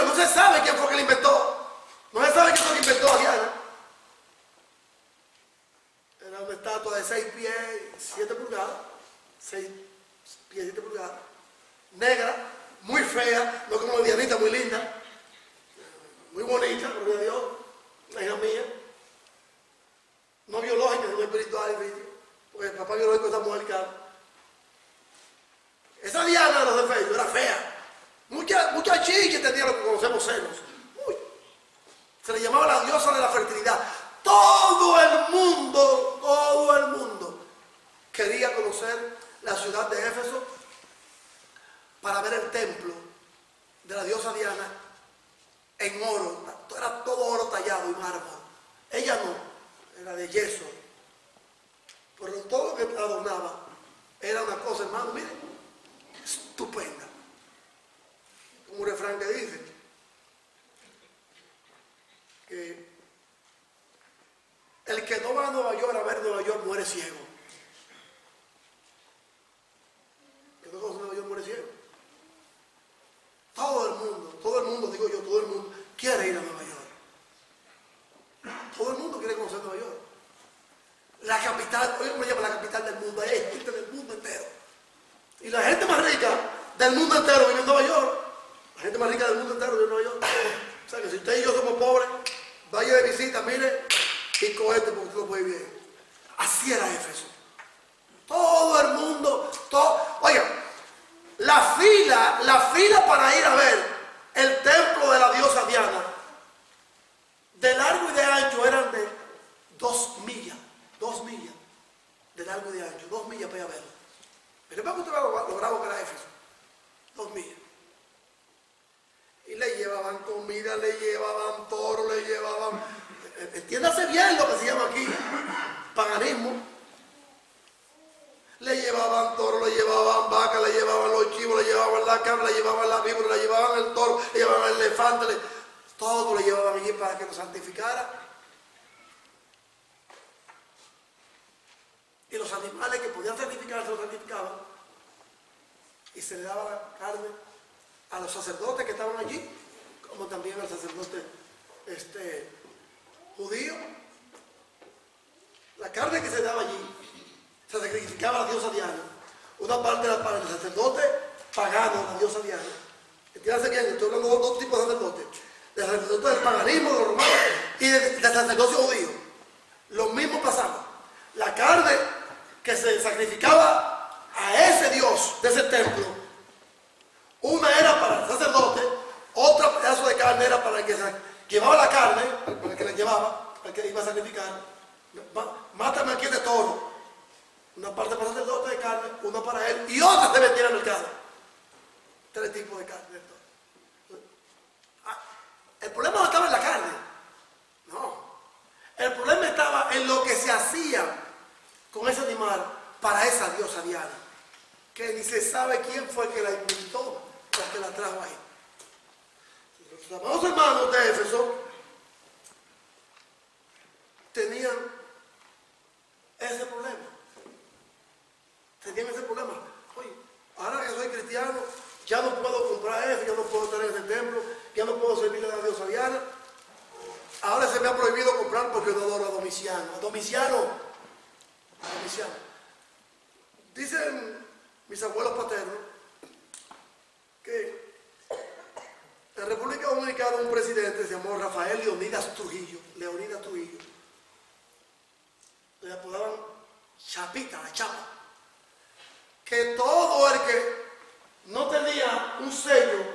no se sabe quién fue que la inventó. No se sabe quién fue que inventó a Diana. Era una estatua de 6 pies, 7 pulgadas, 6 pies, 7 pulgadas, negra, muy fea, no como la Dianita, muy linda, muy bonita, gloria a Dios, la hija mía, no biológica, sino espiritual, porque el papá biológico está muy delicado. Esa Diana de los efesios era fea, mucha chicha tenía lo que conocemos senos. Se le llamaba la diosa de la fertilidad. era de yeso, pero todo lo que adornaba era una cosa, hermano, mire, estupenda. Como un refrán que dice que el que no va a Nueva York a ver Nueva York muere ciego. El que no conoce Nueva York muere ciego. Todo el mundo, digo yo, todo el mundo quiere ir a Nueva York. Todo el mundo quiere conocer Nueva York. La capital, oye, ¿cómo se llama la capital del mundo? Hay gente del mundo entero. Y la gente más rica del mundo entero vive en Nueva York. La gente más rica del mundo entero vive en Nueva York. O sea que si usted y yo somos pobres, vaya de visita, mire, y cohete porque usted no puede vivir. Así era Éfeso. Todo el mundo, oiga, la fila para ir a ver el templo de la diosa Diana, de largo y de ancho eran de 2 millas, de largo y de ancho, 2 millas para ir a verlo. Pero para que usted vea lo bravo que era Éfeso, 2 millas. Y le llevaban comida, le llevaban toro, le llevaban, entiéndase bien lo que se llama aquí, paganismo. Le llevaban toro, le llevaban vaca, le llevaban los chivos, le llevaban la cabra, le llevaban la víbora, le llevaban el toro, le llevaban el elefante, todo le llevaban allí para que lo santificara. Y los animales que podían santificarse los santificaban. Y se le daba la carne a los sacerdotes que estaban allí, como también al sacerdote judío. La carne que se daba allí se sacrificaba a la diosa Diana. Una parte era para el sacerdote pagano, la diosa Diana. Entiéndase bien, estoy hablando de dos tipos de sacerdotes. Del sacerdote del paganismo, de los romanos, y del sacerdocio judío. Lo mismo pasaba. La carne que se sacrificaba a ese dios de ese templo, una era para el sacerdote, otro pedazo de carne era para el que llevaba la carne, para el que la llevaba, para el que iba a sacrificar. Mátame aquí de toro. Una parte para el sacerdote de carne, una para él, y otra se vendía en el mercado. 3 tipos de carne de toro. El problema no estaba en la carne. No. El problema estaba en lo que se hacía con ese animal para esa diosa Diana, que ni se sabe quién fue el que la inventó o que la trajo ahí. Los amados hermanos de Éfeso tenían ese problema. Oye, ahora que soy cristiano, ya no puedo comprar eso, ya no puedo estar en ese templo, ya no puedo servirle a la diosa Diana. Ahora se me ha prohibido comprar porque no adoro a Domiciano. A Domiciano. Dicen mis abuelos paternos que en República Dominicana un presidente se llamó Rafael Leonidas Trujillo. Le apodaban Chapita, la Chapa. Que todo el que no tenía un sello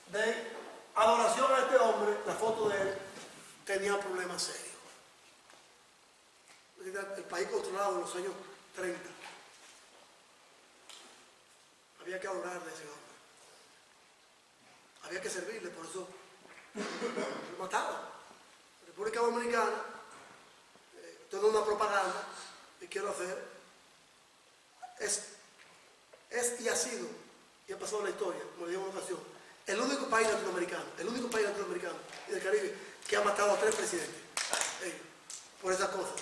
de adoración a este hombre, la foto de él, tenía problemas serios. El país controlado en los años 30. Había que adorarle a ese hombre. Había que servirle, por eso lo mataban. En República Dominicana, esto no es una propaganda que quiero hacer, es y ha sido, y ha pasado en la historia, como le digo en una ocasión, el único país latinoamericano y del Caribe que ha matado a 3 presidentes. Por esas cosas.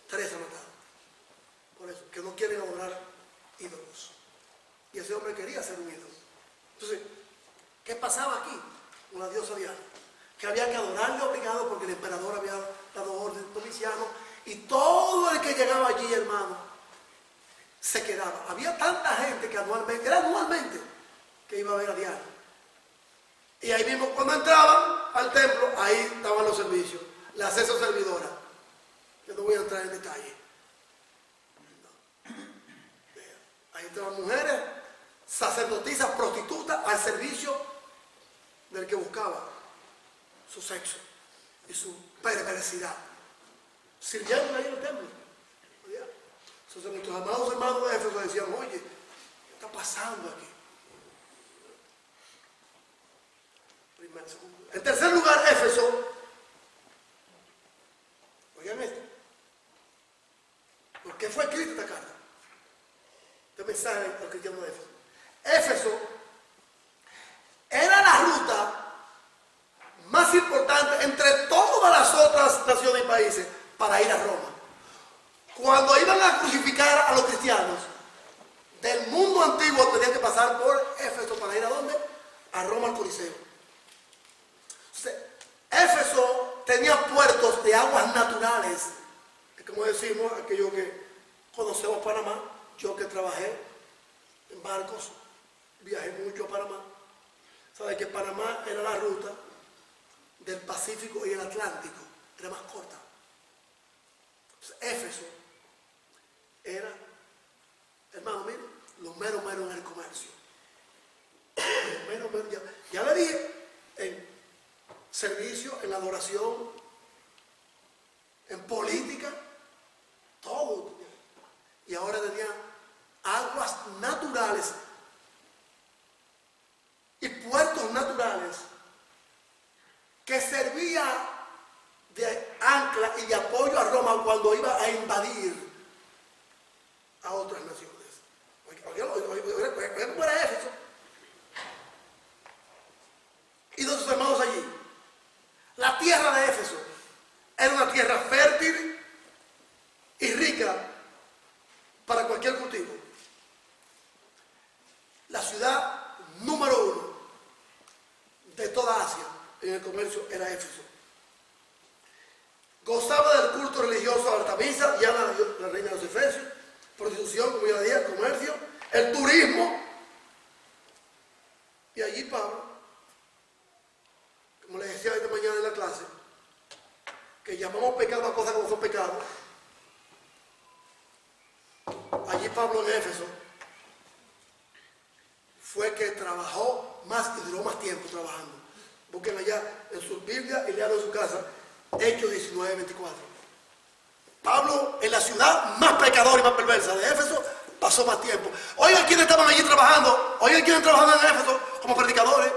3 ha matado. Por eso, que no quieren adorar ídolos. Y ese hombre quería ser un ídolo. Entonces, ¿qué pasaba aquí con la diosa Diana? Que había que adorarle obligado porque el emperador había dado orden Domiciano, y todo el que llegaba allí, hermano, se quedaba. Había tanta gente que era anualmente, que iba a ver a Diana. Y ahí mismo, cuando entraban al templo, ahí estaban los servicios. La acceso servidora. Yo no voy a entrar en detalle. No. Ahí estaban mujeres, sacerdotisas, prostitutas, al servicio del que buscaba su sexo y su perversidad. Sirviendo ahí en el templo. Entonces nuestros amados hermanos de Éfeso decían, oye, ¿qué está pasando aquí? En tercer lugar, Éfeso, oigan esto, ¿Por qué fue escrita esta carta? Este mensaje al cristiano de Éfeso. Éfeso era la ruta más importante entre todas las otras naciones y países para ir a Roma. Cuando iban a crucificar a los cristianos del mundo antiguo, tenían que pasar por Éfeso para ir ¿a dónde? A Roma, al Coliseo. Entonces, Éfeso tenía puertos de aguas naturales, como decimos, aquello que conocemos Panamá. Yo que trabajé en barcos, viajé mucho a Panamá. Sabe que Panamá era la ruta del Pacífico y el Atlántico, era más corta. Entonces, Éfeso era, hermano, miren, los meros en el comercio. Los meros, ya le dije, en servicio, en adoración, en política, todo. Y ahora tenían aguas naturales y puertos naturales que servía de ancla y de apoyo a Roma cuando iba a invadir a otras naciones. Oigan, ¿cómo era Éfeso? Y sus hermanos allí. La tierra de Éfeso era una tierra fértil y rica para cualquier cultivo. La ciudad número 1 de toda Asia en el comercio era Éfeso. Gozaba del culto religioso a Artemisa, Diana, la reina de los Efesios, prostitución, como ya dije, comercio, el turismo. Y allí Pablo, como les decía esta mañana en la clase, que llamamos pecado a cosas como son pecados. Allí Pablo en Éfeso fue que trabajó más y duró más tiempo trabajando. Busquen allá en su Biblia y lean en su casa Hechos 19:24. Pablo en la ciudad más pecadora y más perversa de Éfeso pasó más tiempo. Oigan quiénes estaban allí trabajando. Oigan quiénes trabajaban en Éfeso como predicadores.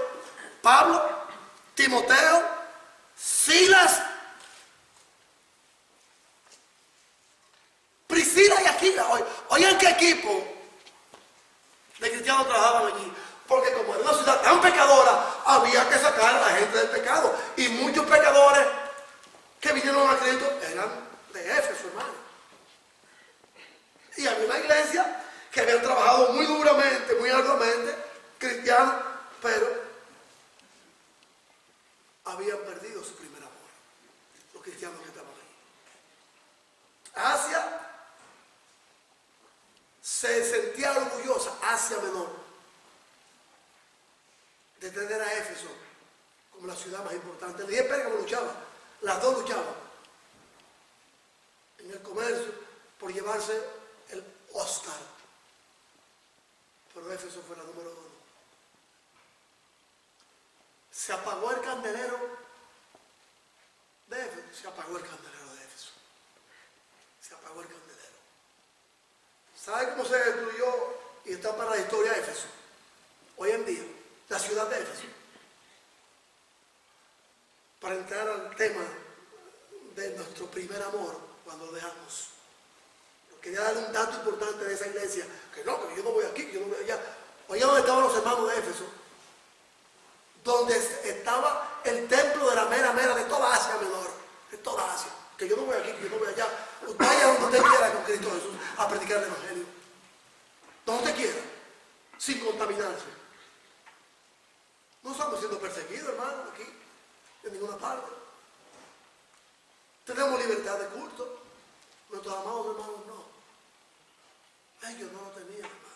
Pablo, Timoteo, Silas, Priscila y Aquila. Oigan qué equipo de cristianos trabajaban allí. Porque como era una ciudad tan pecadora, había que sacar a la gente del pecado. Y muchos pecadores que vinieron a Cristo eran de Éfeso, hermano. Y había una iglesia que habían trabajado muy duramente, muy arduamente, cristianos, pero habían perdido su primer amor. Los cristianos que estaban ahí. Asia se sentía orgullosa, Asia Menor, de tener a Éfeso como la ciudad más importante. El día Pérgamo luchaba, las dos luchaban en el comercio por llevarse el Oscar, pero Éfeso fue la número 1. Se apagó el candelero de Éfeso, se apagó el candelero de Éfeso, se apagó el candelero. ¿Sabe cómo se destruyó y está para la historia de Éfeso? Hoy en día, la ciudad de Éfeso. Para entrar al tema de nuestro primer amor cuando lo dejamos. Quería darle un dato importante de esa iglesia, que yo no voy aquí, que yo no voy allá. Oye, ¿dónde estaban los hermanos de Éfeso? Donde estaba el templo de la mera de toda Asia Menor, de toda Asia. Que yo no voy aquí, que yo no voy allá. Vaya donde usted quiera con Cristo Jesús a predicar el evangelio. Donde usted quiera, sin contaminarse. No estamos siendo perseguidos, hermano, aquí, en ninguna parte. Tenemos libertad de culto. Nuestros amados hermanos no. Ellos no lo tenían, hermano.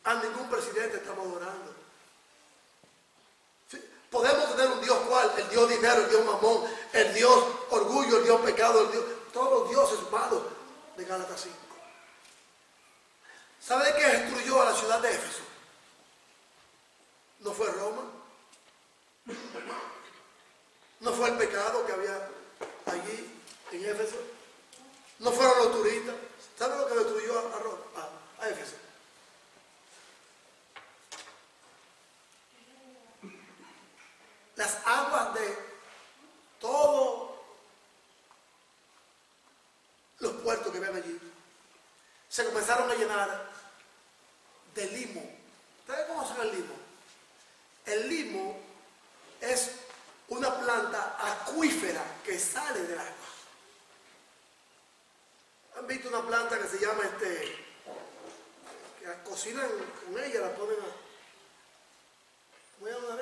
A ningún presidente estamos adorando. ¿Sí? Podemos tener un Dios cual, el Dios dinero, el Dios mamón, el Dios orgullo, el Dios pecado, el Dios, todos los dioses malos de Gálatas 5. ¿Sabe qué destruyó a la ciudad de Éfeso? No fue Roma, no fue el pecado que había allí en Éfeso, no fueron los turistas. ¿Sabe lo que destruyó a Roma, a Éfeso? Las aguas de todo se comenzaron a llenar de limo. ¿Ustedes conocen el limo? El limo es una planta acuífera que sale del agua. ¿Han visto una planta que se llama que cocinan con ella, la ponen a... ¿Cómo se llama?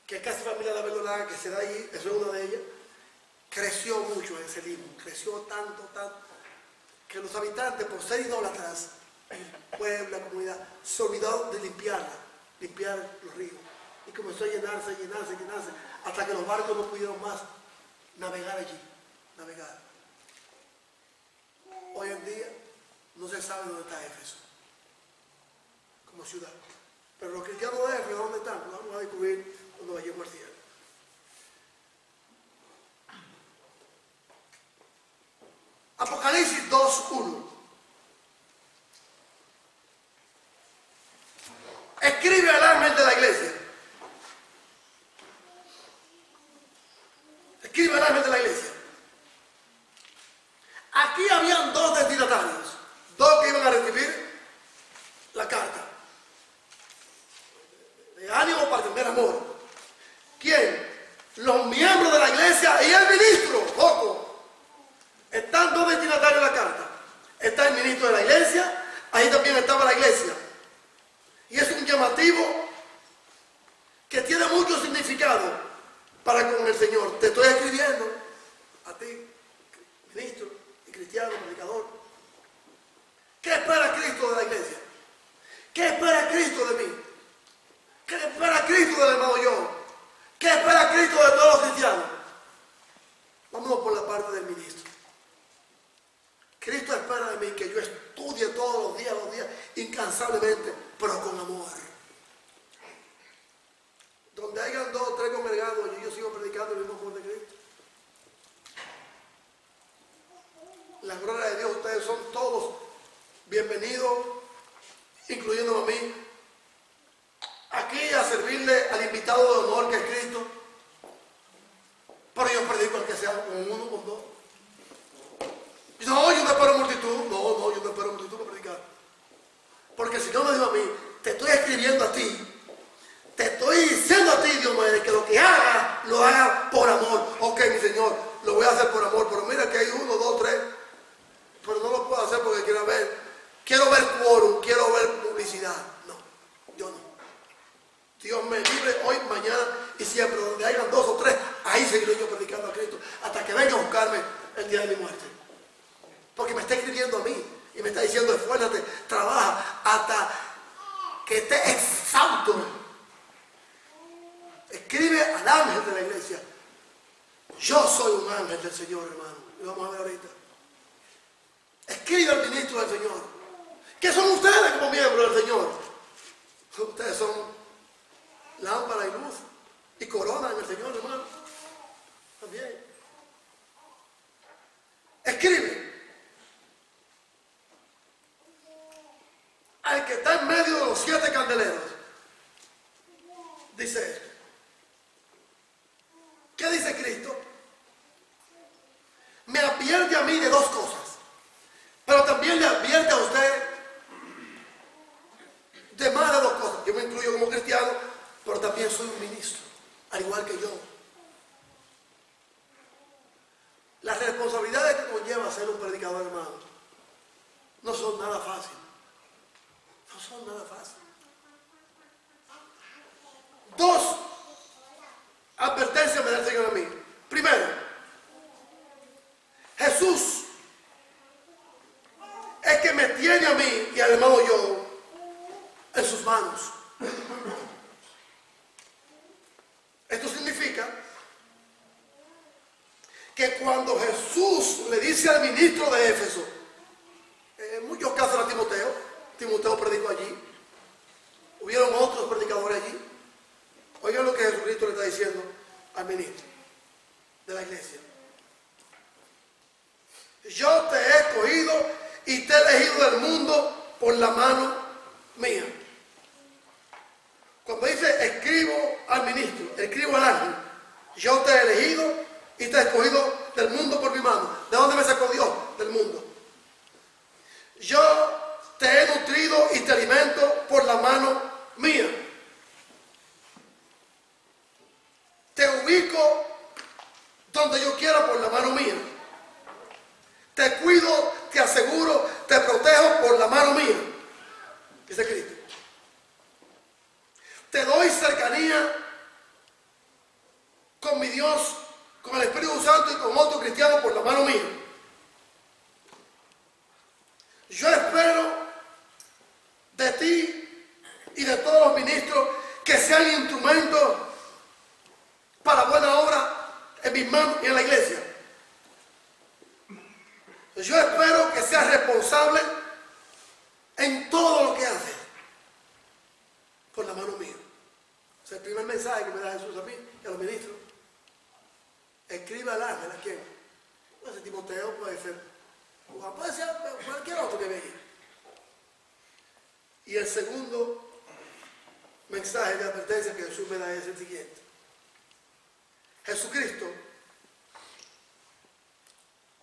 Que es casi familia de la verdolaga, que se da allí, eso es una de ellas. Creció mucho ese limo, creció tanto, que los habitantes, por ser idólatras, el pueblo, la comunidad, se olvidó de limpiar los ríos. Y comenzó a llenarse, hasta que los barcos no pudieron más navegar allí, Hoy en día no se sabe dónde está Éfeso, como ciudad. Pero los cristianos de Éfeso, ¿dónde están? Lo vamos a descubrir cuando vayamos al cielo. Apocalipsis 2:1. Escribe al ángel de la iglesia. Escribe al ángel de la iglesia. Aquí habían dos destinatarios, dos que iban a recibir la carta de ánimo para tener amor. ¿Quién? Los miembros de la iglesia y el ministro. Ojo, están dos destinatarios de la carta. Está el ministro de la iglesia, ahí también estaba la iglesia. Y es un llamativo que tiene mucho significado para con el Señor. Te estoy escribiendo a ti, ministro y cristiano, predicador. ¿Qué espera Cristo de la iglesia? ¿Qué espera Cristo de mí? ¿Qué espera Cristo del hermano yo? ¿Qué espera Cristo de todos los cristianos? Vámonos por la parte del ministro. Cristo espera de mí que yo estudie todos los días, incansablemente, pero con amor. Donde hayan 2 o 3 congregados, yo sigo predicando el mismo amor de Cristo. La gloria de Dios, ustedes son todos bienvenidos, incluyéndome a mí, aquí a servirle al invitado de honor que es Cristo. Pero yo predico al que sea con 1 o con 2. No, yo no espero multitud. No, yo no espero multitud para predicar. Porque el Señor me dijo a mí, te estoy escribiendo a ti. Te estoy diciendo a ti, Dios mío, que lo que haga, lo haga por amor. Ok, mi Señor, lo voy a hacer por amor. Pero mira que hay 1, 2, 3. Pero no lo puedo hacer porque quiero ver quórum, quiero ver publicidad. No, yo no. Dios me libre hoy, mañana y siempre. Donde hayan 2 o 3, ahí seguiré yo predicando a Cristo. Hasta que venga a buscarme el día de mi muerte. Porque me está escribiendo a mí y me está diciendo esfuérzate, trabaja hasta que esté exhausto. Escribe al ángel de la iglesia. Yo soy un ángel del Señor, hermano. Lo vamos a ver ahorita. Escribe al ministro del Señor. ¿Qué son ustedes como miembros del Señor? Ustedes son lámpara y luz y corona en el Señor, hermano. También. Escribe. Al que está en medio de los 7 candeleros. Dice esto. ¿Qué dice Cristo? Me advierte a mí de 2 cosas. Pero también le advierte a usted de más de 2 cosas. Yo me incluyo como cristiano, pero también soy un ministro, al igual que yo. Las responsabilidades que conlleva ser un predicador, hermano, no son nada fáciles. No son nada fáciles. 2 advertencias me da el Señor a mí. Primero, Jesús es que me tiene a mí y al hermano yo en sus manos. Esto significa que cuando Jesús le dice al ministro de Éfeso, en muchos casos era Timoteo predicó allí, hubieron otros predicadores allí. Oigan lo que Jesucristo le está diciendo al ministro de la iglesia. Yo te he escogido y te he elegido del mundo por la mano mía. Cuando dice escribo al ministro, escribo al ángel, yo te he elegido y te he escogido del mundo por mi mano. ¿De dónde me sacó Dios? Del mundo. yo te he nutrido y te alimento por la mano mía. Te ubico donde yo quiera por la mano mía. Te cuido, te aseguro, te protejo por la mano mía. Dice Cristo. Te doy cercanía con mi Dios, con el Espíritu Santo y con otro cristiano por la mano mía. Yo espero de ti y de todos los ministros que sean instrumentos para buena obra en mis manos y en la iglesia. Yo espero que seas responsable en todo lo que haces por la mano mía. O sea, el primer mensaje que me da Jesús a mí y a los ministros: escribe al ángel. ¿A quién? Puede ser Timoteo, puede ser Juan, puede ser cualquier otro que venga. Y el segundo mensaje de advertencia que Jesús me da es el siguiente: Jesucristo,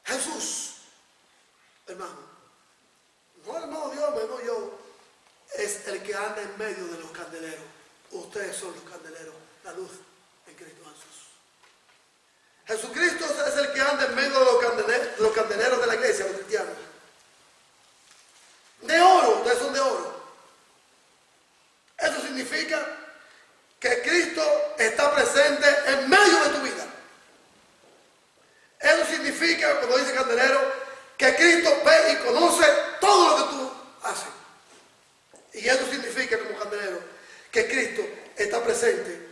Jesús, hermano, no hermano Dios, hermano yo, es el que anda en medio de los candeleros. Ustedes son los candeleros, la luz en Cristo Jesús. Jesucristo es el que anda en medio de los candeleros de la iglesia, los cristianos. De oro, ustedes son de oro. Eso significa que Cristo está presente en medio de tu vida. Eso significa, cuando dice candelero, que Cristo ve y conoce todo lo que tú haces. Y eso significa, como candelero, que Cristo está presente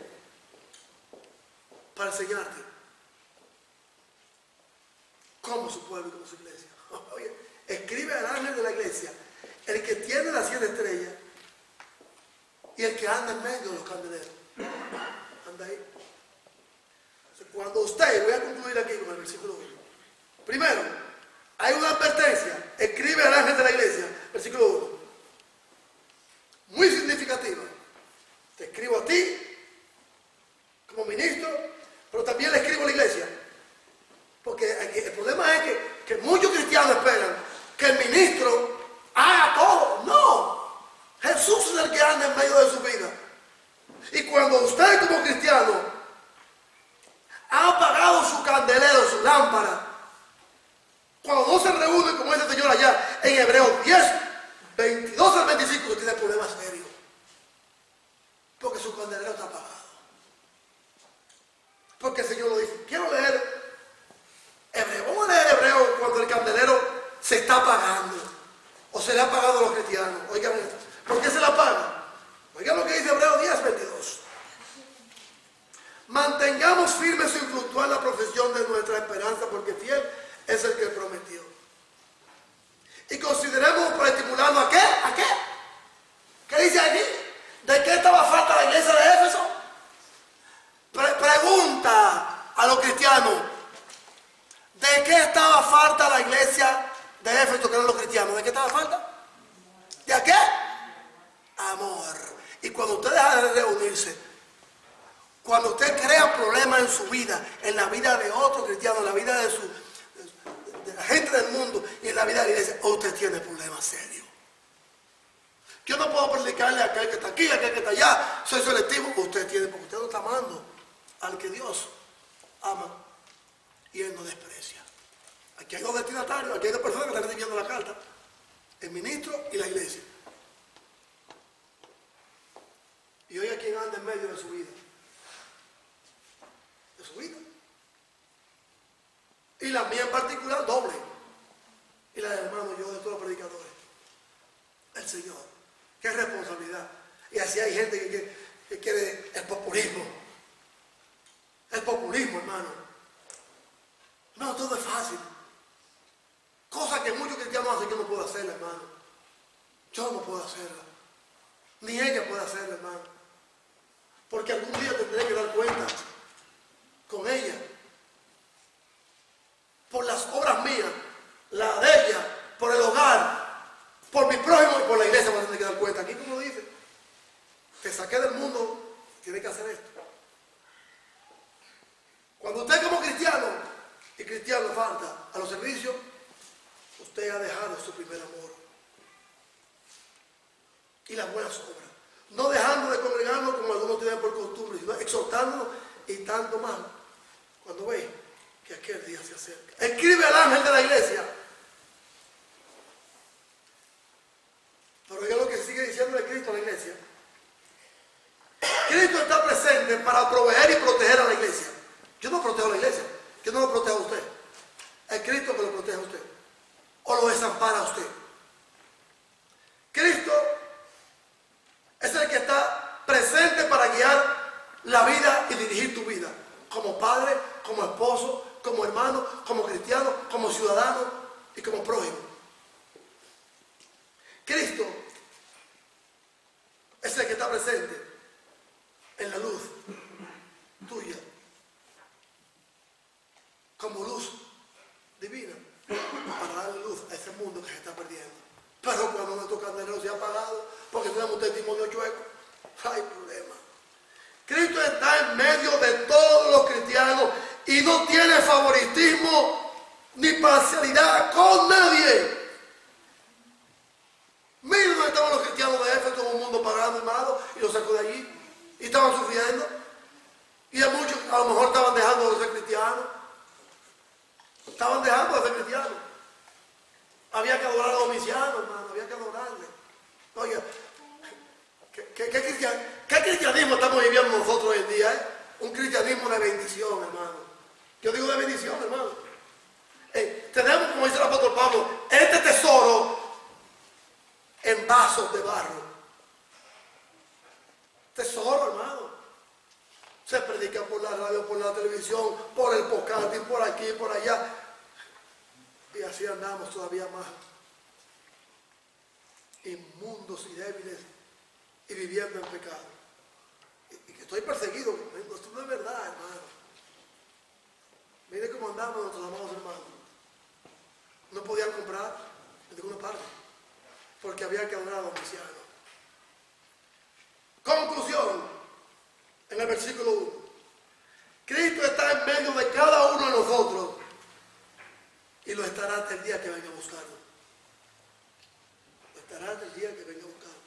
para enseñarte cómo su pueblo y cómo su iglesia. Oye, escribe al ángel de la iglesia, el que tiene las 7 estrellas y el que anda en medio de los candeleros. Anda ahí. Cuando usted, voy a concluir aquí con el versículo 1. Primero, hay una advertencia. Escribe al ángel de la iglesia, versículo 1. Muy significativa. Te escribo a ti, como ministro, pero también le escribo a la iglesia. Porque el problema es que muchos cristianos esperan que el ministro haga todo. No. Jesús es el que anda en medio de su vida. Y cuando usted como cristiano ha apagado su candelero, su lámpara, cuando no se reúne como dice el Señor allá en Hebreos 10, 22 al 25, usted tiene problemas serios. Porque su candelero está apagado. Porque el Señor lo dice. Quiero leer Hebreo. Vamos a leer Hebreo cuando el candelero se está apagando. O se le ha apagado a los cristianos. Oigan esto. ¿Por qué se le apaga? Oigan lo que dice Hebreo 10, 22. Mantengamos firme sin fluctuar la profesión de nuestra esperanza, porque fiel es el que prometió. Y consideremos para estimularnos ¿a qué? ¿A qué? ¿Qué dice aquí? ¿De qué estaba falta la iglesia de Éfeso? Pregunta a los cristianos: ¿de qué estaba falta la iglesia de Éfeso, que eran los cristianos? ¿De qué estaba falta? ¿De qué? Amor. Y cuando usted deja de reunirse, cuando usted crea problemas en su vida, en la vida de otro cristiano, en la vida de la gente del mundo y en la vida de la iglesia, usted tiene problemas serios. Yo no puedo predicarle a aquel que está aquí, a aquel que está allá, soy selectivo. Usted tiene, porque usted no está amando al que Dios ama y Él no desprecia. Aquí hay 2 destinatarios, aquí hay 2 personas que están recibiendo la carta: el ministro y la iglesia. Y oiga quién anda en medio de su vida. De su vida. Y la mía en particular, doble. Y la del hermano yo, de todos los predicadores. El Señor. Qué responsabilidad. Y así hay gente que quiere el populismo. El populismo, hermano. No, todo es fácil. Cosas que muchos cristianos hacen que yo no puedo hacerla, hermano. Yo no puedo hacerla. Ni ella puede hacerla, hermano. Porque algún día tendré que dar cuenta con ella. Por las obras mías, la de ella, por el hogar, por mi prójimo y por la iglesia voy a tener que dar cuenta. Aquí como dice, te saqué del mundo, tienes que hacer esto. Cuando usted como cristiano y cristiano falta a los servicios, usted ha dejado su primer amor. y las buenas obras, no dejando de congregarnos como algunos tienen por costumbre, sino exhortándonos y tanto más cuando ve que aquel día se acerca. Escribe al ángel de la iglesia. Pero oiga lo que sigue diciendo de Cristo a la iglesia. Cristo está presente para proveer y proteger a la iglesia. Yo no protejo a la iglesia, yo no lo protejo a usted. Es Cristo que lo protege a usted o lo desampara a usted. Cristo es el que está presente para guiar la vida y dirigir tu vida, como padre, como esposo, como hermano, como cristiano, como ciudadano y como prójimo. Cristo es el que está presente en la luz tuya, como luz divina, para darle luz a ese mundo que se está perdiendo. Pero cuando nuestro candelero se ha apagado, porque tenemos un testimonio chueco, hay problema. Cristo está en medio de todos los cristianos y no tiene favoritismo ni parcialidad con nadie. Miren dónde estaban los cristianos de Éfeso, un mundo pagano y malo, y los sacó de allí. Y estaban sufriendo. Y a muchos a lo mejor estaban dejando de ser cristianos. Estaban dejando de ser cristianos. Había que adorar a Domiciano, hermano, había que adorarle. Oye, ¿qué cristianismo estamos viviendo nosotros hoy en día? Un cristianismo de bendición, hermano. Yo digo de bendición, hermano. Tenemos, como dice el apóstol Pablo, este tesoro en vasos de barro. Tesoro, hermano. Se predica por la radio, por la televisión, por el podcast, y por aquí, por allá. Y así andamos todavía más inmundos y débiles y viviendo en pecado. Y que estoy perseguido. Esto no es verdad, hermano. Mire cómo andamos nuestros amados hermanos. No podían comprar en ninguna parte porque había que adorar a Domiciano. Conclusión, en el versículo 1. Cristo está en medio de cada uno de nosotros y lo estará hasta el día que venga a buscarlo. Lo estará hasta el día que venga a buscarlo.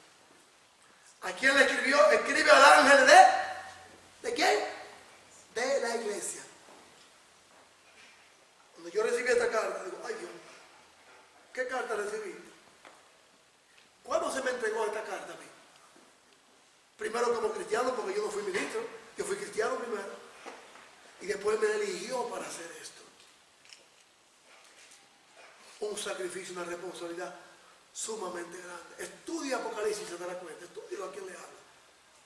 ¿A quién le escribió? Escribe al ángel ¿de quién? De la iglesia. Cuando yo recibí esta carta, digo, ay Dios, ¿qué carta recibí? ¿Cuándo se me entregó esta carta a mí? Primero como cristiano, porque yo no fui ministro, yo fui cristiano primero. Y después me eligió para hacer esto. Un sacrificio, una responsabilidad sumamente grande. Estudia Apocalipsis y se dará cuenta. Estudia a quién le habla.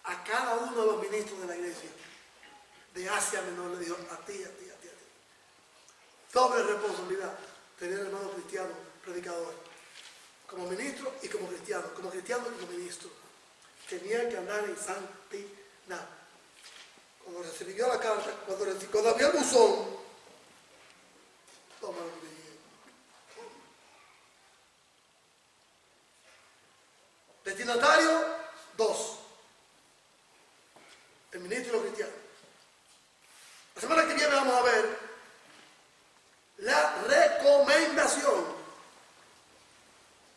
A cada uno de los ministros de la iglesia de Asia Menor le dijo, a ti. Doble responsabilidad. Tener hermano cristiano, predicador. Como ministro y como cristiano. Como cristiano y como ministro. Tenía que andar en santidad. Cuando recibió la carta, cuando había el buzón, toma lo que llegue. Destinatario 2. El ministro y los cristianos. La semana que viene vamos a ver la recomendación,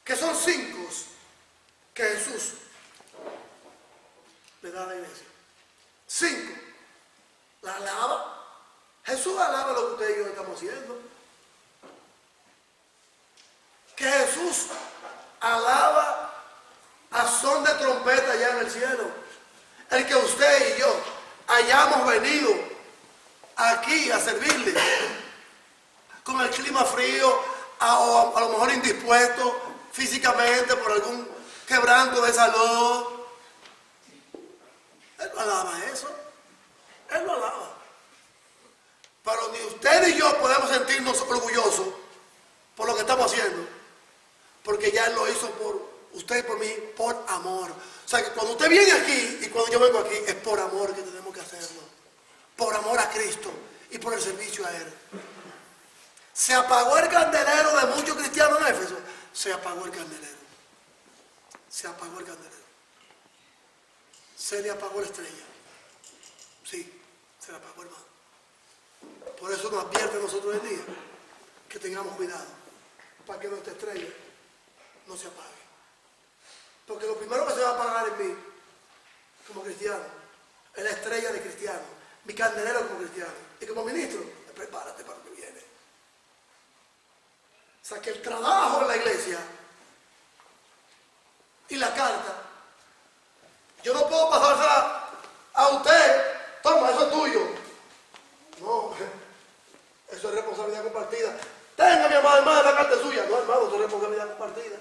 que son 5 que Jesús le da a la iglesia. 5. La alaba. Jesús alaba lo que ustedes y yo estamos haciendo. Que Jesús alaba a son de trompeta allá en el cielo. El que usted y yo hayamos venido aquí a servirle con el clima frío, a lo mejor indispuesto físicamente por algún quebranto de salud. Él no alaba eso. Él lo alaba. Pero ni usted ni yo podemos sentirnos orgullosos por lo que estamos haciendo. Porque ya Él lo hizo por usted y por mí, por amor. O sea que cuando usted viene aquí y cuando yo vengo aquí, es por amor que tenemos que hacerlo. Por amor a Cristo y por el servicio a Él. Se apagó el candelero de muchos cristianos en Éfeso. Se apagó el candelero. Se apagó el candelero. Se le apagó la estrella. Sí, se le apagó, hermano. Por eso nos advierte a nosotros el día que tengamos cuidado para que nuestra estrella no se apague. Porque lo primero que se va a apagar en mí, como cristiano, es la estrella de cristiano, mi candelero como cristiano. Y como ministro, prepárate para lo que viene. O sea, que el trabajo en la iglesia y la carta, yo no puedo pasársela a usted, toma, eso es tuyo. No, eso es responsabilidad compartida. Tenga, mi amado hermano, la carta es suya. No, hermano, eso es responsabilidad compartida.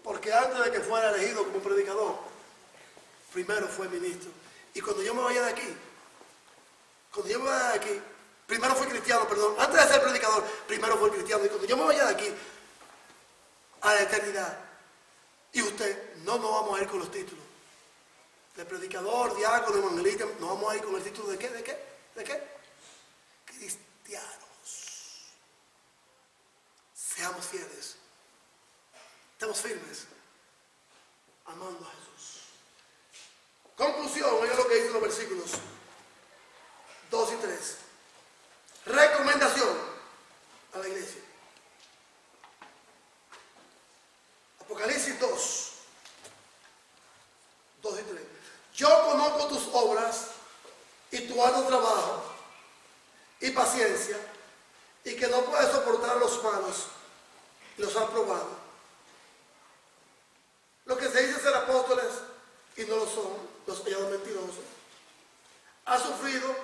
Porque antes de que fuera elegido como predicador, primero fue ministro. Y cuando yo me vaya de aquí, primero fue cristiano, perdón. Antes de ser predicador, primero fue cristiano. Y cuando yo me vaya de aquí, a la eternidad, y usted, no nos vamos a ir con los títulos. De predicador, diácono, evangelista, nos vamos a ir con el título de qué, de qué, de qué. Cristianos. Seamos fieles. Estemos firmes. Amando a Jesús. Conclusión, oiga lo que dicen los versículos 2 y 3. Recomendación a la iglesia. Apocalipsis 2 y 3. Yo conozco tus obras y tu arduo trabajo y paciencia, y que no puedes soportar a los malos, y los has probado. Lo que se dice ser apóstoles y no lo son, los hallados mentirosos. Has sufrido,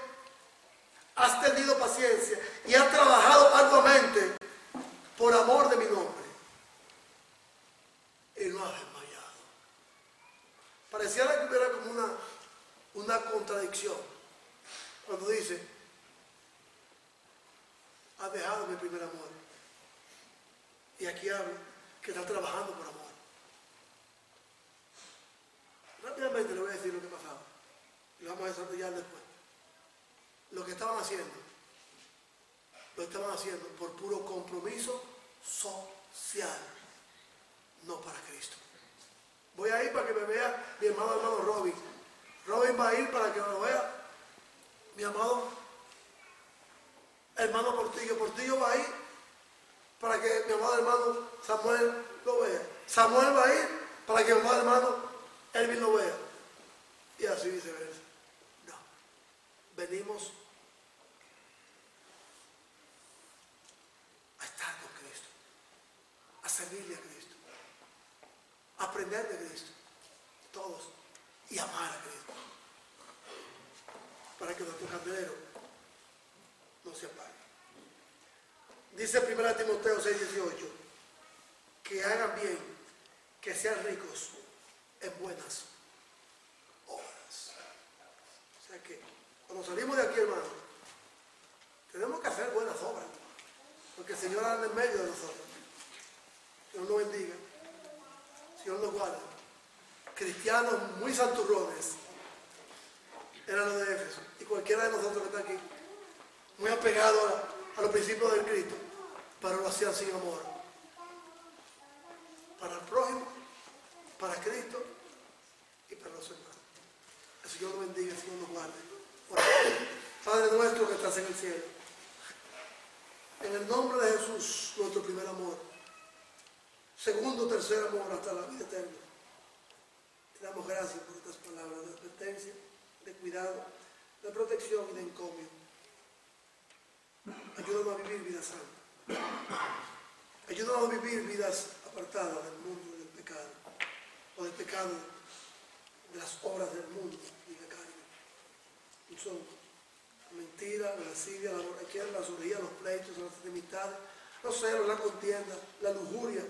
has tenido paciencia y has trabajado arduamente por amor de mi nombre. Y no has desmayado. Pareciera que hubiera como una contradicción cuando dice: has dejado mi primer amor. Y aquí habla que está trabajando por amor. Rápidamente le voy a decir lo que pasaba. Y lo vamos a desarrollar después. Lo que estaban haciendo, lo estaban haciendo por puro compromiso social, no para Cristo. Voy a ir para que me vea mi hermano Robin. Robin va a ir para que me lo vea mi amado hermano Portillo. Portillo va a ir para que mi amado hermano Samuel lo vea. Samuel va a ir para que mi amado hermano Elvin lo vea. Y así viceversa. No. Venimos a estar con Cristo, a servirle a Cristo, a aprender de Cristo, todos, y amar a Cristo, para que nuestro candelero no se apague. Dice 1 Timoteo 6:18, que hagan bien, que sean ricos en buenas obras. O sea que cuando salimos de aquí, hermano, tenemos que hacer buenas obras, porque el Señor anda en medio de nosotros. Señor nos bendiga, Señor nos guarde. Cristianos muy santurrones eran los de Éfeso, y cualquiera de nosotros que está aquí, muy apegado a los principios del Cristo, pero lo hacían sin amor. Para el prójimo, para Cristo y para los hermanos. El Señor nos bendiga, el Señor nos guarde. Padre nuestro que estás en el cielo, en el nombre de Jesús, nuestro primer amor, segundo, tercer amor hasta la vida eterna, te damos gracias por estas palabras de advertencia, de cuidado, de protección y de encomio. Ayúdanos a vivir vidas santas. Ayúdanos a vivir vidas apartadas del mundo y del pecado, o del pecado de las obras del mundo y de la carne. Y son la mentira, la lascivia, la borrachera, la soberbia, los pleitos, las enemistades, los celos, la contienda, la lujuria.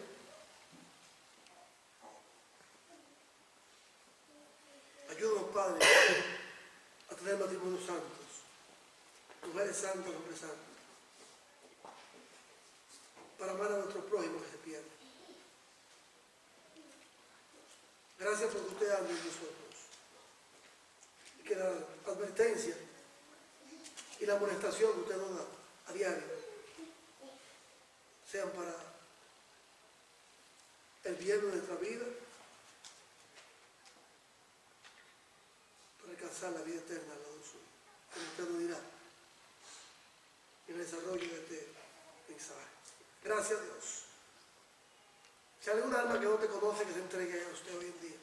Ayúdanos, Padre, a tener matrimonios santos, mujeres santas, hombres santos, para amar a nuestros prójimos que se pierden. Gracias porque usted anda en nosotros. Y que la advertencia y la amonestación que usted nos da a diario sean para el bien de nuestra vida, para alcanzar la vida eterna al lado suyo, como usted nos dirá en el desarrollo de este mensaje. Gracias, Dios. Si hay alguna alma que no te conoce, que se entregue a usted hoy en día.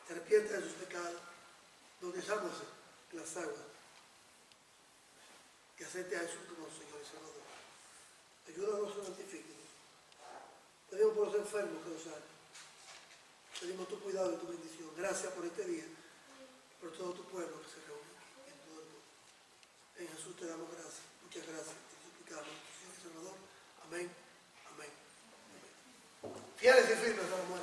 Se arrepiente de sus pecados, bautizándose en las aguas y acepte a Jesús como Señor y Salvador. Ayúdanos a santificarnos. Pedimos por los enfermos que nos salven. Pedimos tu cuidado y tu bendición. Gracias por este día, por todo tu pueblo que se reúne en todo el mundo. En Jesús te damos gracias. Muchas gracias. Te suplicamos, Señor y Salvador. Amén. Amén. Amén. Fieles y firmes a la muerte.